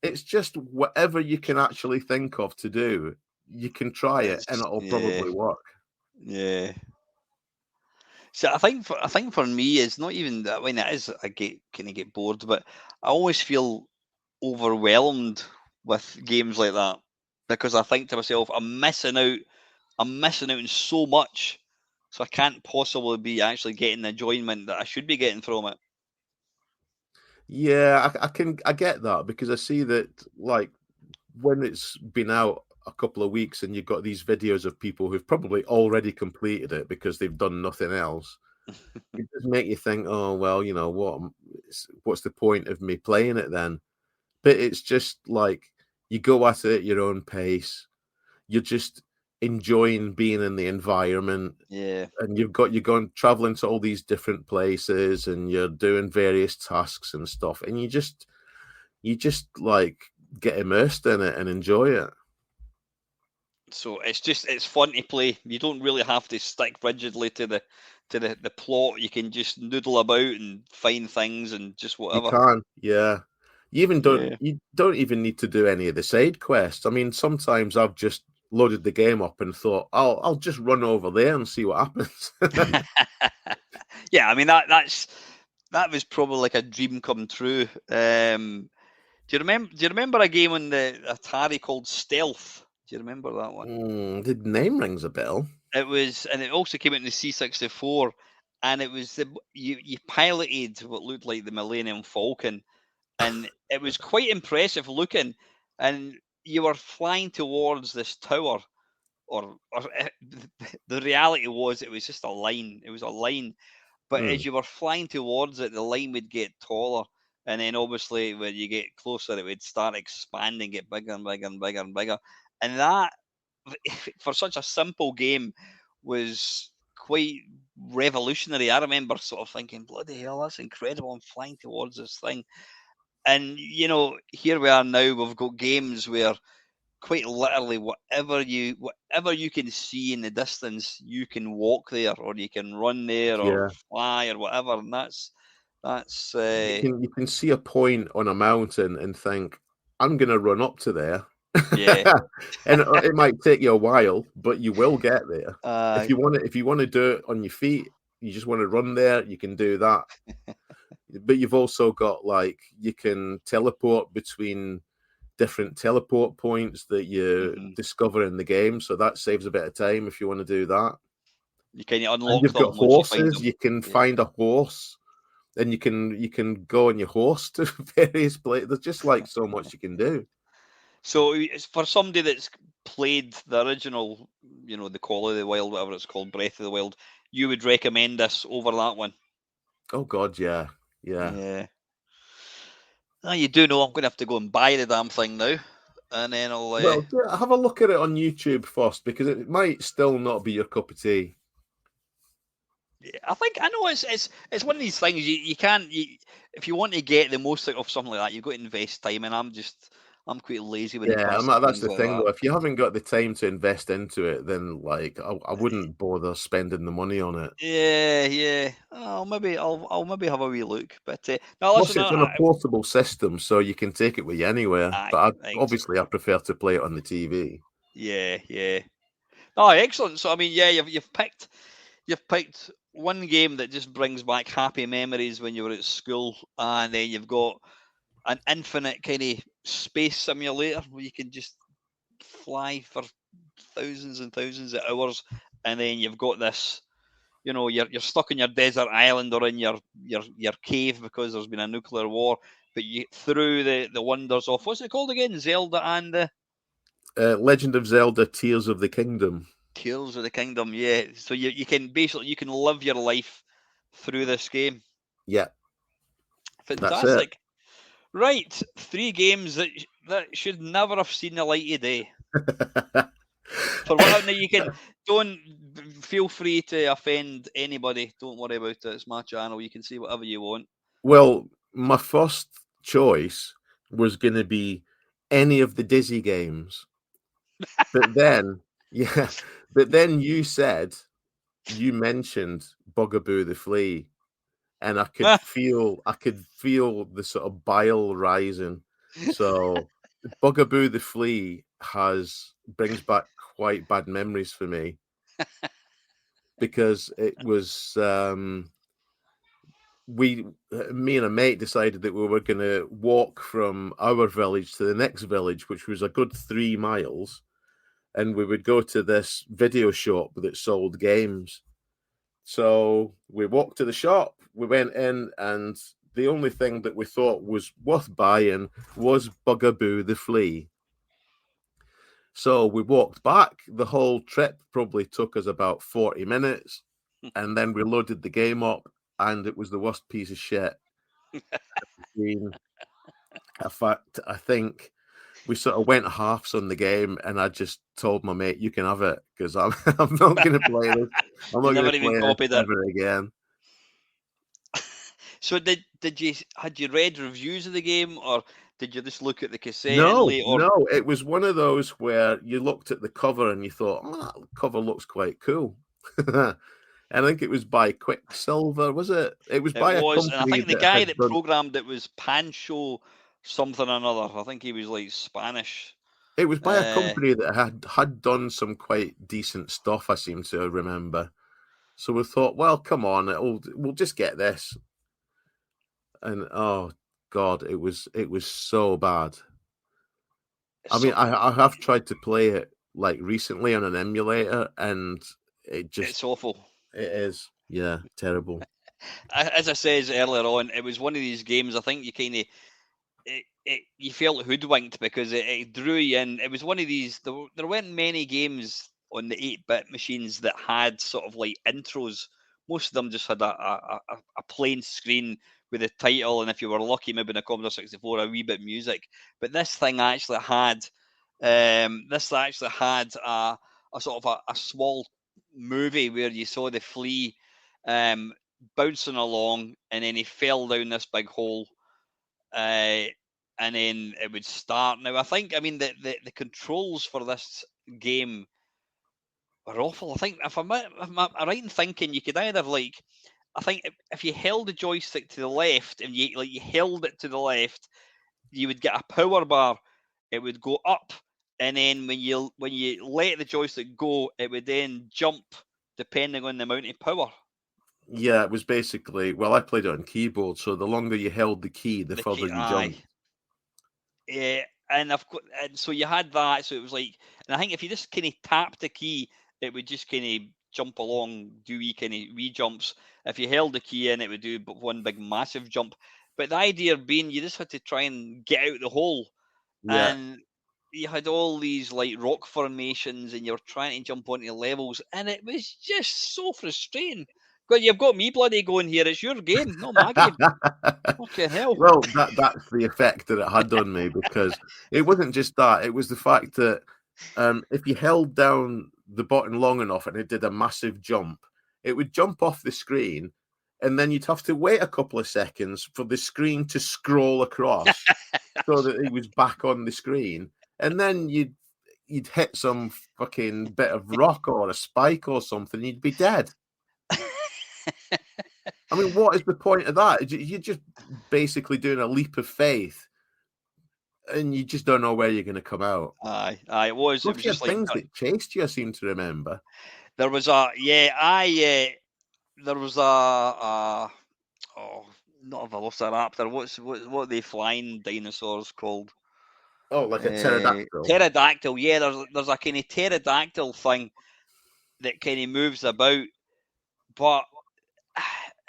It's just whatever you can actually think of to do, you can try it, and it'll probably work. Yeah. So I think for me, it's not even that. When it is, I get bored, but I always feel overwhelmed with games like that because I think to myself, I'm missing out. I'm missing out on so much, so I can't possibly be actually getting the enjoyment that I should be getting from it. Yeah, I get that because I see that, like, when it's been out a couple of weeks and you've got these videos of people who've probably already completed it because they've done nothing else, it does make you think, oh well, you know what's the point of me playing it then? But it's just like you go at it at your own pace. You're just enjoying being in the environment, Yeah. and you're going traveling to all these different places, and you're doing various tasks and stuff, and you just like get immersed in it and enjoy it. So it's fun to play. You don't really have to stick rigidly to the plot. You can just noodle about and find things and just You whatever. can, yeah. Yeah. You don't even need to do any of the side quests. I mean, sometimes I've just loaded the game up and thought, I'll just run over there and see what happens. Yeah, I mean that was probably like a dream come true. Do you remember a game on the Atari called Stealth? Do you remember that one? The name rings a bell. It was, and it also came out in the C64, and it was you piloted what looked like the Millennium Falcon, and it was quite impressive looking, and you were flying towards this tower, or the reality was it was just a line. It was a line, but as you were flying towards it, the line would get taller, and then obviously when you get closer, it would start expanding, get bigger and bigger and bigger and bigger, and that for such a simple game was quite revolutionary. I remember sort of thinking, bloody hell, that's incredible. I'm flying towards this thing. And here we are now, we've got games where quite literally whatever you can see in the distance, you can walk there or you can run there or Yeah. fly or whatever. And that's You can see a point on a mountain and think, I'm going to run up to there. yeah. And it might take you a while, but you will get there. uh, If you want to do it on your feet, you just want to run there, you can do that. But you've also got, like, you can teleport between different teleport points that you discover in the game, so that saves a bit of time if you want to do that. you can And unlock you've got them once you find horses. them. You can Yeah. find a horse, and you can go on your horse to various places. There's just like so much you can do. So it's for somebody that's played the original, the Call of the Wild, whatever it's called, Breath of the Wild, you would recommend this over that one. Oh God, yeah. Yeah. Now you do know I'm going to have to go and buy the damn thing now, and then I'll. Well, yeah, have a look at it on YouTube first, because it might still not be your cup of tea. I know it's one of these things you can't. If you want to get the most out of something like that, you've got to invest time, and I'm quite lazy when it Yeah, comes to that's things the like thing that. though. If you haven't got the time to invest into it, then like I wouldn't bother spending the money on it. Yeah. I'll maybe have a wee look, but now Plus, listen. it's on a portable system, so you can take it with you anywhere. But obviously, I prefer to play it on the TV. Yeah. Oh, excellent. So I mean, yeah, you've picked one game that just brings back happy memories when you were at school, and then you've got an infinite kind of space simulator where you can just fly for thousands and thousands of hours, and then you've got this. You're stuck in your desert island or in your cave because there's been a nuclear war, but you through the wonders of what's it called again? Zelda and the Legend of Zelda: Tears of the Kingdom. Tears of the Kingdom, yeah. So you can live your life through this game. Yeah, that's it. Fantastic. Right, 3 games that should never have seen the light of day. For what now, don't feel free to offend anybody. Don't worry about it. It's my channel. You can say whatever you want. Well, my first choice was going to be any of the Dizzy games, but then Yeah, but then you mentioned Bugaboo the Flea, and I could feel the sort of bile rising. So Bugaboo the Flea brings back quite bad memories for me because it was me and a mate decided that we were going to walk from our village to the next village, which was a good 3 miles, and we would go to this video shop that sold games. So we walked to the shop, we went in, and the only thing that we thought was worth buying was Bugaboo the Flea. So we walked back. The whole trip probably took us about 40 minutes, and then we loaded the game up, and it was the worst piece of shit. In fact, I think we sort of went halves on the game, and I just told my mate, "You can have it because I'm I'm not going to play this. I'm You not going never to even play copied this it. ever again." So had you read reviews of the game, or did you just look at the cassette No, or no, it was one of those where you looked at the cover and you thought, "Oh, that cover looks quite cool." I think it was by Quicksilver, was it? It was it by a was? And I company think the that guy had that done. programmed it was Pancho something or another. I think he was like Spanish. It was by a company that had done some quite decent stuff, I seem to remember. So we thought, well, come on, we'll just get this. And oh God, it was so bad. I mean, I have tried to play it like recently on an emulator, and It's awful. it is, yeah, terrible. As I says earlier on, it was one of these games. I think you kind of you felt hoodwinked because it drew you in. It was one of these. There weren't many games on the 8-bit machines that had sort of like intros. Most of them just had a plain screen with a title, and if you were lucky, maybe in a Commodore 64, a wee bit of music. But this thing actually had a sort of a small movie where you saw the flea bouncing along, and then he fell down this big hole, and then it would start. Now, I mean, the controls for this game were awful. I think if I'm right in thinking, you could either I think if you held the joystick to the left and you held it to the left, you would get a power bar. It would go up, and then when you let the joystick go, it would then jump depending on the amount of power. Yeah, it was basically, well, I played it on keyboard, so the longer you held the key, the further you jumped. Yeah, and so you had that. So it was like, and I think if you just kind of tapped the key, it would just kind of jump along, do wee kind of wee jumps. If you held the key in, it would do one big massive jump. But the idea being, you just had to try and get out the hole, Yeah. and you had all these like rock formations, and you were trying to jump onto levels, and it was just so frustrating. But you've got me bloody going here. It's your game, not my game. Fucking hell. Well, that's the effect that it had on me, because it wasn't just that. It was the fact that if you held down the button long enough and it did a massive jump, it would jump off the screen, and then you'd have to wait a couple of seconds for the screen to scroll across so that it was back on the screen. And then you'd hit some fucking bit of rock or a spike or something, you'd be dead. I mean, what is the point of that? You're just basically doing a leap of faith, and you just don't know where you're going to come out. Aye, it was. It was just like things that chased you, I seem to remember. there was there was oh, not a velociraptor. What are they flying dinosaurs called? Oh, like a pterodactyl. Pterodactyl. Yeah, there's a kind of pterodactyl thing that kind of moves about, but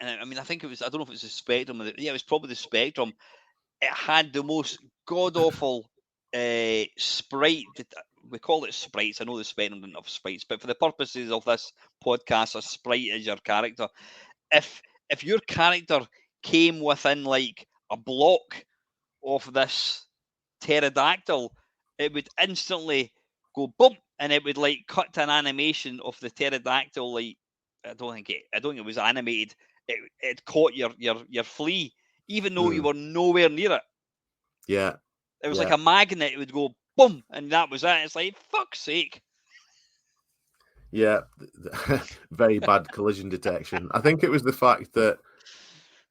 I mean, I think it was. I don't know if it was the Spectrum. Yeah, it was probably the Spectrum. It had the most god awful sprite. We call it sprites. I know the Spectrum didn't have sprites, but for the purposes of this podcast, a sprite is your character. If your character came within like a block of this pterodactyl, it would instantly go boom, and it would like cut to an animation of the pterodactyl. Like I don't think it was animated. It caught your flea, even though you were nowhere near it. Yeah. It was like a magnet. It would go boom, and that was it. It's like, fuck's sake. Yeah, very bad collision detection. I think it was the fact that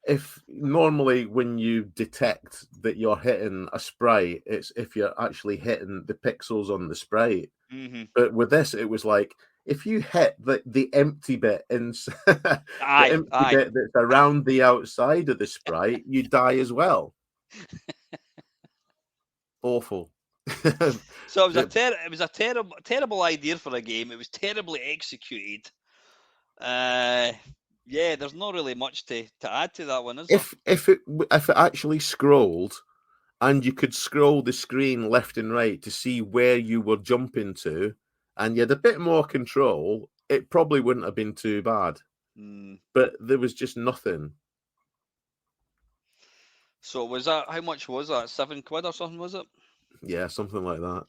if normally when you detect that you're hitting a sprite, it's if you're actually hitting the pixels on the sprite. Mm-hmm. But with this, it was like if you hit the empty bit in the Aye, empty aye. bit that's around the outside of the sprite, you die as well. Awful. So it was a terrible idea for a game. It was terribly executed. Yeah, there's not really much to add to that one, is there? If it actually scrolled and you could scroll the screen left and right to see where you were jumping to, and you had a bit more control, it probably wouldn't have been too bad. But there was just nothing. So was that, how much was that? £7 or something, was it? Yeah, something like that.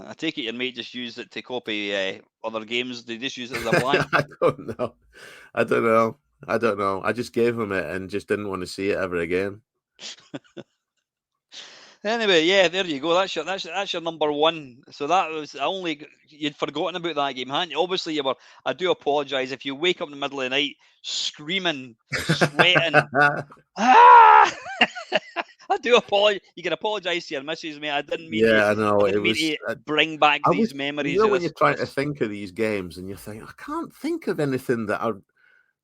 I take it your mate just used it to copy other games. They just use it as a blank. I don't know. I just gave him it and just didn't want to see it ever again. Anyway, yeah, there you go. That's your number one. So that was you'd forgotten about that game, hadn't you? Obviously, you were. I do apologise if you wake up in the middle of the night screaming, sweating. Ah! I do apologize. You can apologise to your missus, mate. I didn't mean I know. I didn't mean to bring back these memories. You know, when you're trying to think of these games and you think, I can't think of anything that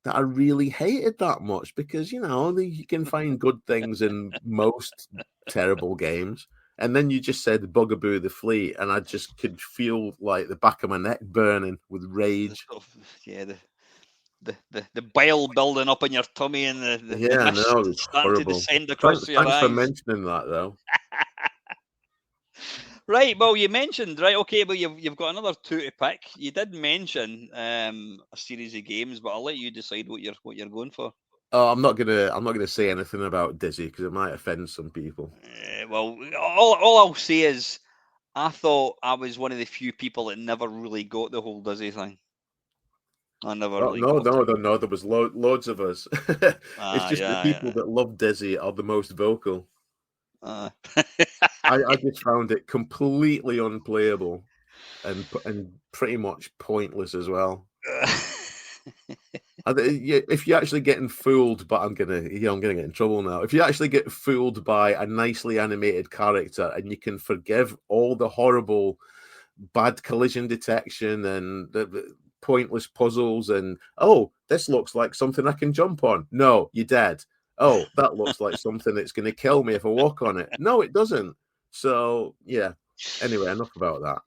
I really hated that much, because you can find good things in most terrible games. And then you just said Bugaboo the Fleet, and I just could feel like the back of my neck burning with rage. Yeah, the bile building up in your tummy and the mist starting to descend across your eyes. Thanks for mentioning that, though. Right, well, you mentioned, right, okay, well, you've got another two to pick. You did mention a series of games, but I'll let you decide what you're going for. Oh, I'm not gonna say anything about Dizzy because it might offend some people. Well, all I'll say is, I thought I was one of the few people that never really got the whole Dizzy thing. I never really got it. No. There was loads of us. It's just the people that love Dizzy are the most vocal. I just found it completely unplayable and pretty much pointless as well. If you're actually getting fooled, but I'm gonna get in trouble now. If you actually get fooled by a nicely animated character and you can forgive all the horrible, bad collision detection and the pointless puzzles, and this looks like something I can jump on. No, you're dead. Oh, that looks like something that's going to kill me if I walk on it. No, it doesn't. So yeah. Anyway, enough about that.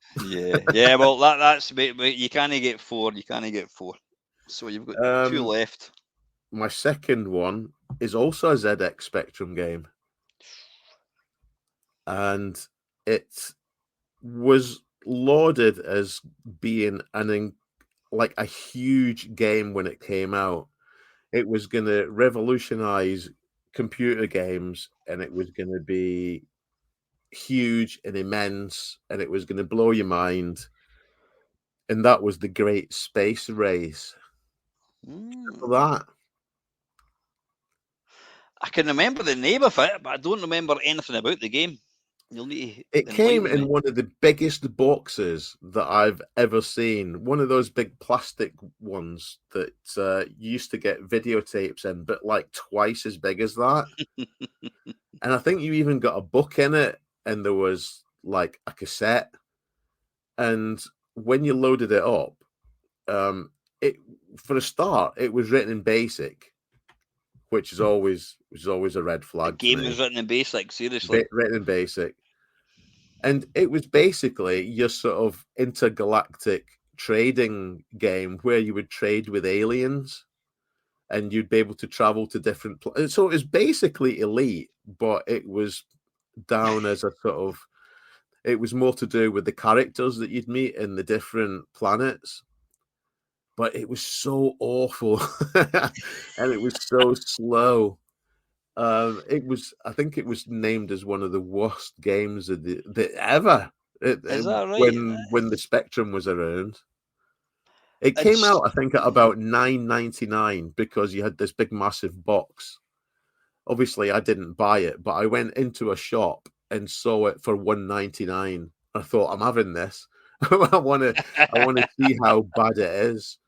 Yeah. Well, that's you can't get four. You can't get four. So you've got two left. My second one is also a ZX Spectrum game, and it was lauded as being a huge game when it came out. It was going to revolutionize computer games, and it was going to be huge and immense, and it was going to blow your mind. And that was the Great Space Race. That I can remember the name of it, but I don't remember anything about the game. It came in one of the biggest boxes that I've ever seen. One of those big plastic ones that you used to get videotapes in, but like twice as big as that. And I think you even got a book in it, and there was like a cassette. And when you loaded it up, for a start, it was written in BASIC, which is always a red flag. The game was written in BASIC, seriously. Written in BASIC. And it was basically your sort of intergalactic trading game where you would trade with aliens and you'd be able to travel to different planets. So it was basically Elite, but it was down as a sort of, it was more to do with the characters that you'd meet in the different planets. But it was so awful and it was so slow. I think it was named as one of the worst games of the ever. Is that right? When the Spectrum was around, it came out I think at about $9.99 because you had this big massive box. Obviously, I didn't buy it, but I went into a shop and saw it for $1.99. I thought, I'm having this, I want to see how bad it is.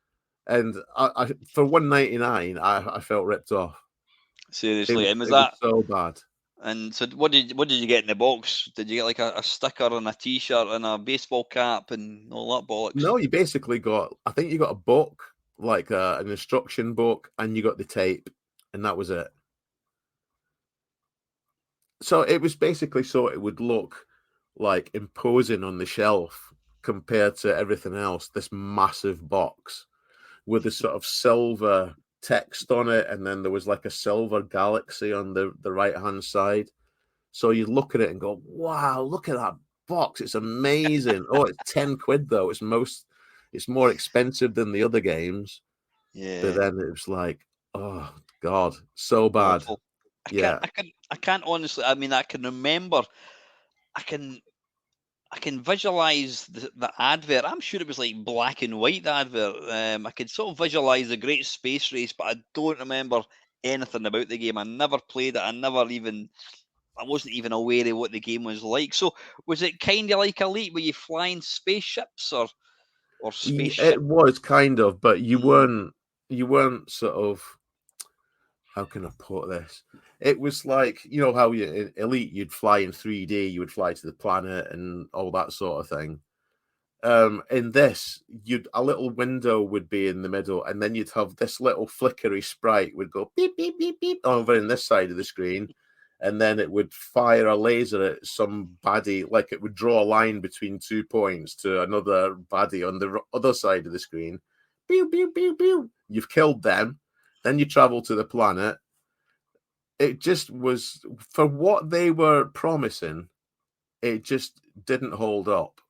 And I for $1.99, I felt ripped off. Seriously, and was It was that? so bad. And so, what did you get in the box? Did you get like a sticker and a T-shirt and a baseball cap and all that bollocks? No, you basically got. I think you got a book, like an instruction book, and you got the tape, and that was it. So it was basically so it would look like imposing on the shelf compared to everything else. This massive box with a sort of silver text on it, and then there was like a silver galaxy on the right hand side. So you look at it and go, "Wow, look at that box! It's amazing." Oh, it's £10 though. It's more expensive than the other games. Yeah. But then it was like, oh God, so bad. Awful. Yeah. I can't honestly. I mean, I can remember. I can visualize the advert. I'm sure it was like black and white, the advert. I could sort of visualize the Great Space Race, but I don't remember anything about the game. I never played it. I wasn't even aware of what the game was like. So was it kind of like Elite, where you flying spaceships or spaceship? It was kind of, but you weren't sort of, how can I put this? It was like, you know how in Elite you'd fly in 3D, you would fly to the planet and all that sort of thing. In this, a little window would be in the middle, and then you'd have this little flickery sprite would go beep beep beep beep over in this side of the screen, and then it would fire a laser at some baddie, like it would draw a line between 2 points to another baddie on the other side of the screen. Pew pew pew pew. You've killed them, then you travel to the planet. It just was, for what they were promising, it just didn't hold up.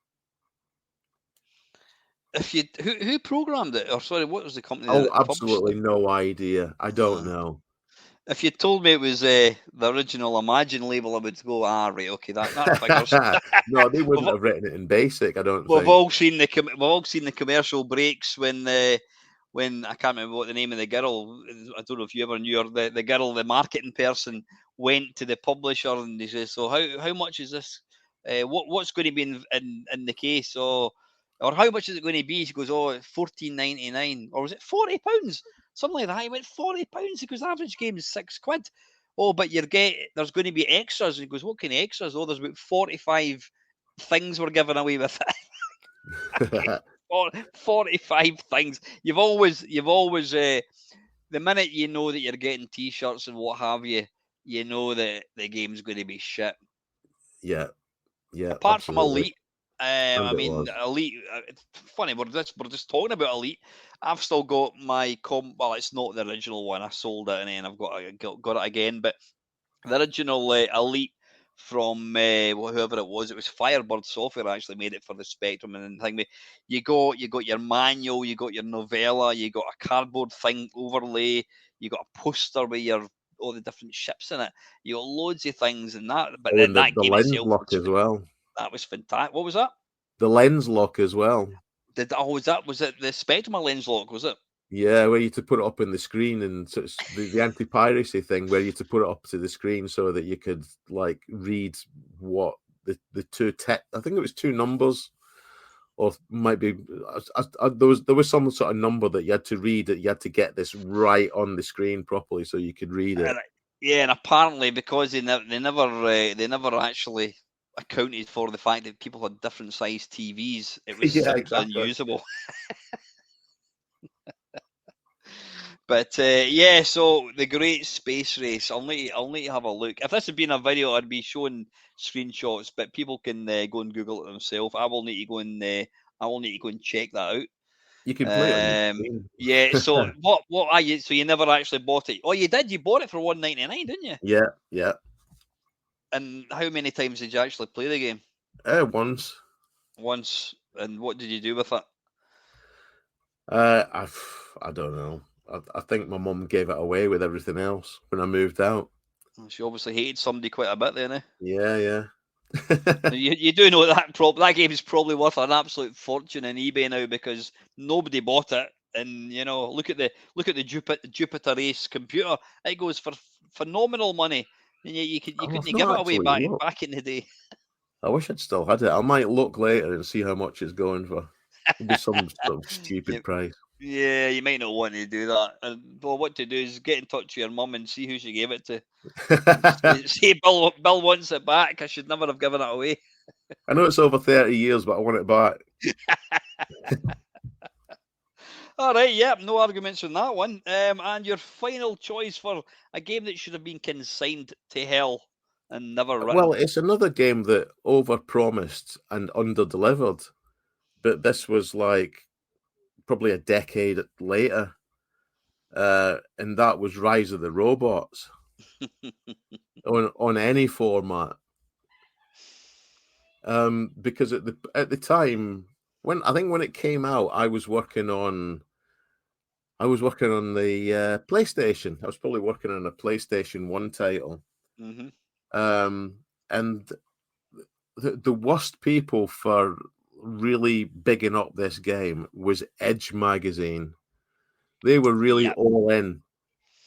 Who programmed it? Or sorry, what was the company? Oh, that published absolutely it? no idea. I don't know. If you told me it was the original Imagine label, I would go, right, okay, that figures. No, they wouldn't have written it in BASIC, I don't think. We've all seen the commercial breaks when I can't remember what the name of the girl. I don't know if you ever knew her. The girl, the marketing person, went to the publisher and they says, "So how much is this? What's going to be in the case? Or how much is it going to be?" She goes, "Oh, £14.99, or was it £40? Something like that." He went, £40 because the average game is £6. Oh, but there's going to be extras. And he goes, "What kind of extras?" Oh, there's about 45 things we're giving away with it. 45 things. You've always the minute you know that you're getting T-shirts and what have you, you know that the game's going to be shit. Yeah. Apart absolutely. from Elite, I mean, Elite. It's funny, we're just talking about Elite. I've still got my well, it's not the original one. I sold it and then I've got it again. But the original Elite from whoever it was Firebird Software actually made it for the Spectrum and thing. You got your manual, you got your novella, you got a cardboard thing overlay, you got a poster with all the different ships in it. You got loads of things in that. But then that the game lens itself lock as well. That was fantastic. What was that? The lens lock as well. Was it the Spectrum lens lock? Was it? Yeah, where you to put it up in the screen, and so it's the anti-piracy thing where you to put it up to the screen so that you could like read what the two I think it was two numbers, or might be there was some sort of number that you had to read, that you had to get this right on the screen properly so you could read it. Yeah, and apparently because they never actually accounted for the fact that people had different sized TVs, it was simply unusable. But yeah, so the Great Space Race. I'll need to have a look. If this had been a video, I'd be showing screenshots, but people can go and Google it themselves. I will need to go and check that out. You can play it on your screen. Yeah. So what are you? So you never actually bought it? Oh, you did. You bought it for $1.99, didn't you? Yeah. And how many times did you actually play the game? Once. Once. And what did you do with it? I don't know. I think my mum gave it away with everything else when I moved out. She obviously hated somebody quite a bit then, eh? Yeah. you do know that game is probably worth an absolute fortune in eBay now because nobody bought it. And look at the Jupiter Ace computer. It goes for phenomenal money. And you couldn't give it away back in the day. I wish I'd still had it. I might look later and see how much it's going for. It'll be some sort of stupid price. Yeah, you might not want to do that. Well, what to do is get in touch with your mum and see who she gave it to. See, Bill wants it back. I should never have given it away. I know it's over 30 years, but I want it back. All right, yeah, no arguments on that one. And your final choice for a game that should have been consigned to hell and never written. Well, it's another game that overpromised and underdelivered, but this was like probably a decade later, and that was Rise of the Robots on any format. Because at the time when it came out, I was working on the PlayStation. I was probably working on a PlayStation 1 title. Mm-hmm. And the worst people for really bigging up this game was Edge magazine. They were really all in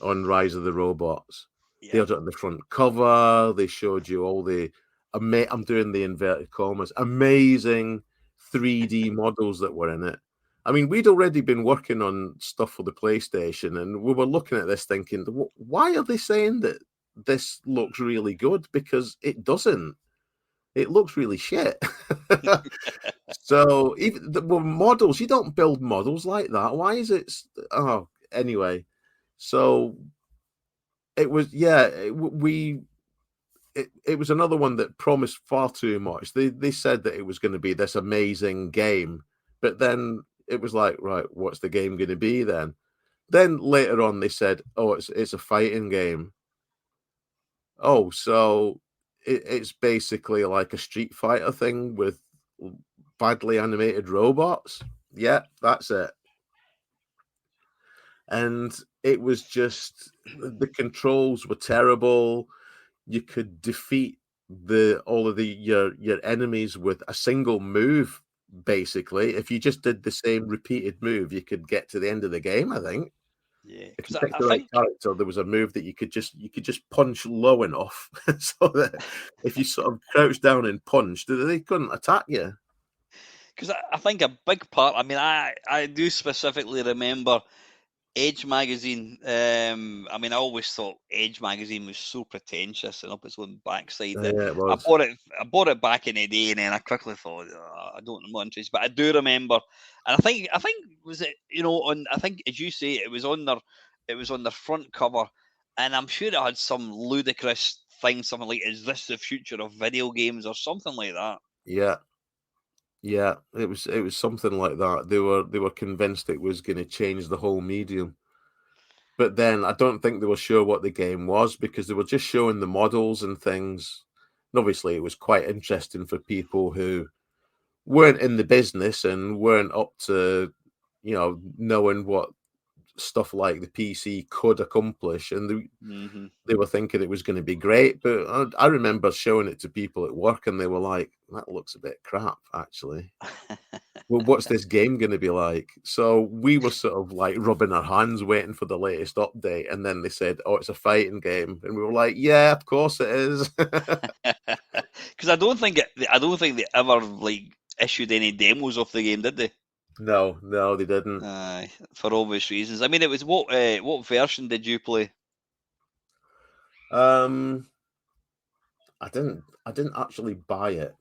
on Rise of the Robots. They had it on the front cover. They showed you all the I'm doing the inverted commas, amazing 3D models that were in it. I mean, we'd already been working on stuff for the PlayStation, and we were looking at this thinking, why are they saying that this looks really good? Because it doesn't. It looks really shit. So even the models, you don't build models like that. Why is it? Oh, anyway. So it was, it was another one that promised far too much. They said that it was going to be this amazing game, but then it was like, right, what's the game going to be then? Then later on, they said, oh, it's a fighting game. Oh, so it's basically like a Street Fighter thing with badly animated robots. Yeah, that's it. And it was just, the controls were terrible. You could defeat all of your enemies with a single move. Basically, if you just did the same repeated move, you could get to the end of the game. I think. Yeah, if you picked the right character, there was a move that you could just punch low enough so that if you sort of crouched down and punched, they couldn't attack you. Because I think a big part. I mean, I do specifically remember Edge magazine. I mean, I always thought Edge magazine was so pretentious and up its own backside that Yeah, it was. I bought it back in the day, and then I quickly thought, I don't know interest. But I do remember, and I think was it, on, I think, as you say, it was on their front cover, and I'm sure it had some ludicrous thing, something like, "Is this the future of video games?" or something like that. Yeah, it was something like that. They were convinced it was going to change the whole medium. But then I don't think they were sure what the game was, because they were just showing the models and things. And obviously, it was quite interesting for people who weren't in the business and weren't up to, knowing what stuff like the PC could accomplish. And they were thinking it was going to be great. But I remember showing it to people at work, and they were like, that looks a bit crap, actually. Well, what's this game going to be like? So we were sort of like rubbing our hands, waiting for the latest update, and then they said, "Oh, it's a fighting game," and we were like, "Yeah, of course it is." Because I don't think they ever issued any demos of the game, did they? No, they didn't. For obvious reasons. I mean, it was what version did you play? I didn't actually buy it.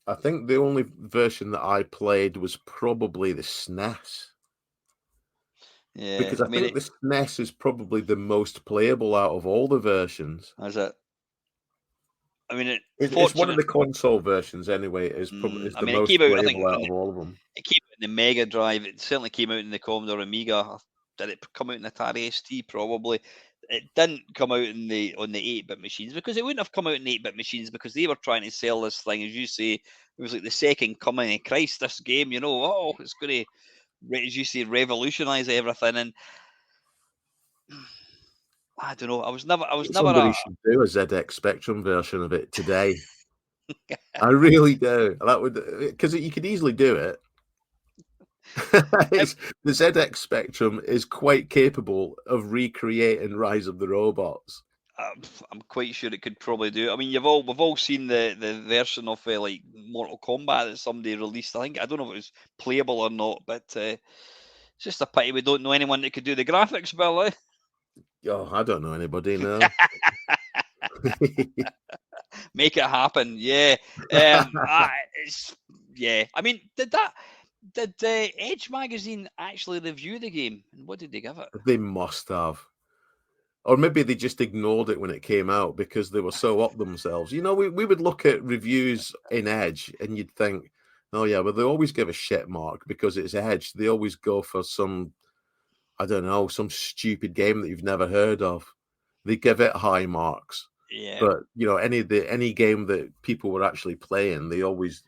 I think the only version that I played was probably the SNES. Yeah, because I think the SNES is probably the most playable out of all the versions. Is it? I mean, it's one of the console versions anyway. It's probably the most playable out of all of them. It came out in the Mega Drive. It certainly came out in the Commodore Amiga. Did it come out in the Atari ST? Probably. It didn't come out on the 8-bit machines, because it wouldn't have come out in 8-bit machines, because they were trying to sell this thing, as you say. It was like the second coming of Christ. This game, it's going to, as you say, revolutionise everything. And I don't know. I was never. Somebody should do a ZX Spectrum version of it today. I really do. That would, because you could easily do it. The ZX Spectrum is quite capable of recreating Rise of the Robots. I'm quite sure it could probably do it. I mean, we've all seen the version of like Mortal Kombat that somebody released. I don't know if it was playable or not, but it's just a pity we don't know anyone that could do the graphics, Bill. Eh? Oh, I don't know anybody now. Make it happen, yeah. Yeah. I mean, did Edge magazine actually review the game? And what did they give it? They must have. Or maybe they just ignored it when it came out because they were so up themselves. You know, we would look at reviews in Edge and you'd think, oh, yeah, well, they always give a shit mark because it's Edge. They always go for some, I don't know, some stupid game that you've never heard of. They give it high marks. Yeah. But, you know, any game that people were actually playing, they always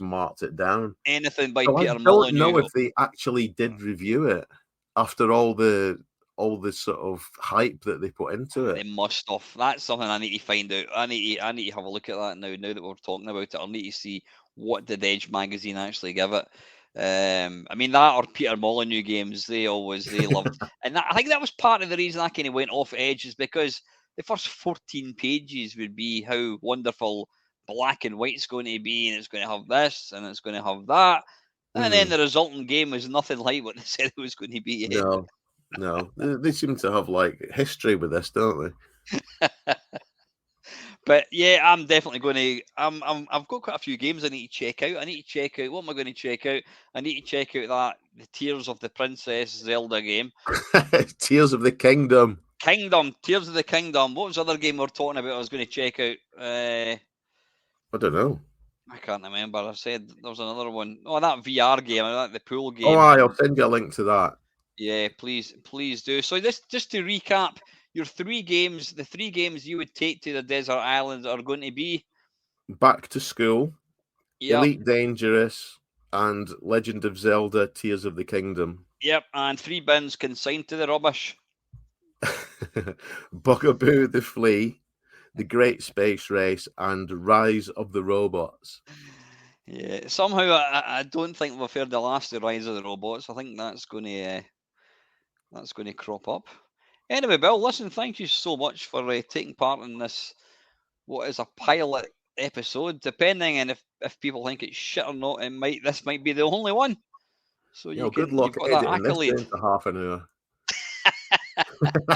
marked it down. Anything by So Peter I Molyneux. don't know if they actually did review it after all the sort of hype that they put into it. They must have. That's something I need to find out. I need to have a look at that now. Now that we're talking about it, I'll need to see what did Edge magazine actually give it. I mean, that or Peter Molyneux games, they loved. And I think that was part of the reason I kind of went off Edge, is because the first 14 pages would be how wonderful black and white's going to be, and it's going to have this, and it's going to have that. And then the resulting game was nothing like what they said it was going to be. No, they seem to have like history with this, don't they? But yeah, I'm definitely going to. I've got quite a few games I need to check out. I need to check out what am I going to check out. I need to check out the Tears of the Princess Zelda game. Tears of the Kingdom. Tears of the Kingdom. What was the other game we were talking about? I was going to check out. I don't know. I can't remember. I said there was another one. Oh, that VR game, the pool game. Oh, I'll send you a link to that. Yeah, please do. So just to recap, your three games, the three games you would take to the desert islands are going to be Back to School, Elite Dangerous, and Legend of Zelda: Tears of the Kingdom. Yep, and 3 bins consigned to the rubbish. Bugaboo the Flea, The Great Space Race, and Rise of the Robots. Yeah, somehow I don't think we've heard the last of Rise of the Robots. I think that's going to crop up. Anyway, Bill, listen, thank you so much for taking part in this, what is a pilot episode. Depending on if people think it's shit or not, this might be the only one. So good luck editing this into half an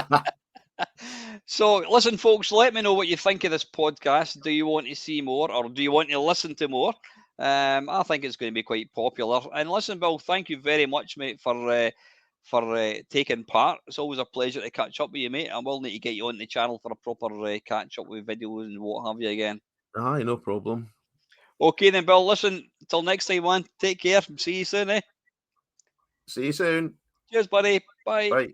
hour. So listen, folks, let me know what you think of this podcast. Do you want to see more, or do you want to listen to more? I think it's going to be quite popular. And listen, Bill, thank you very much, mate, for taking part. It's always a pleasure to catch up with you, mate. I will need to get you on the channel for a proper catch up with videos and what have you again. Aye, no problem. Okay then, Bill, listen, until next time, man, take care. See you soon, eh? See you soon. Cheers, buddy. Bye. Bye.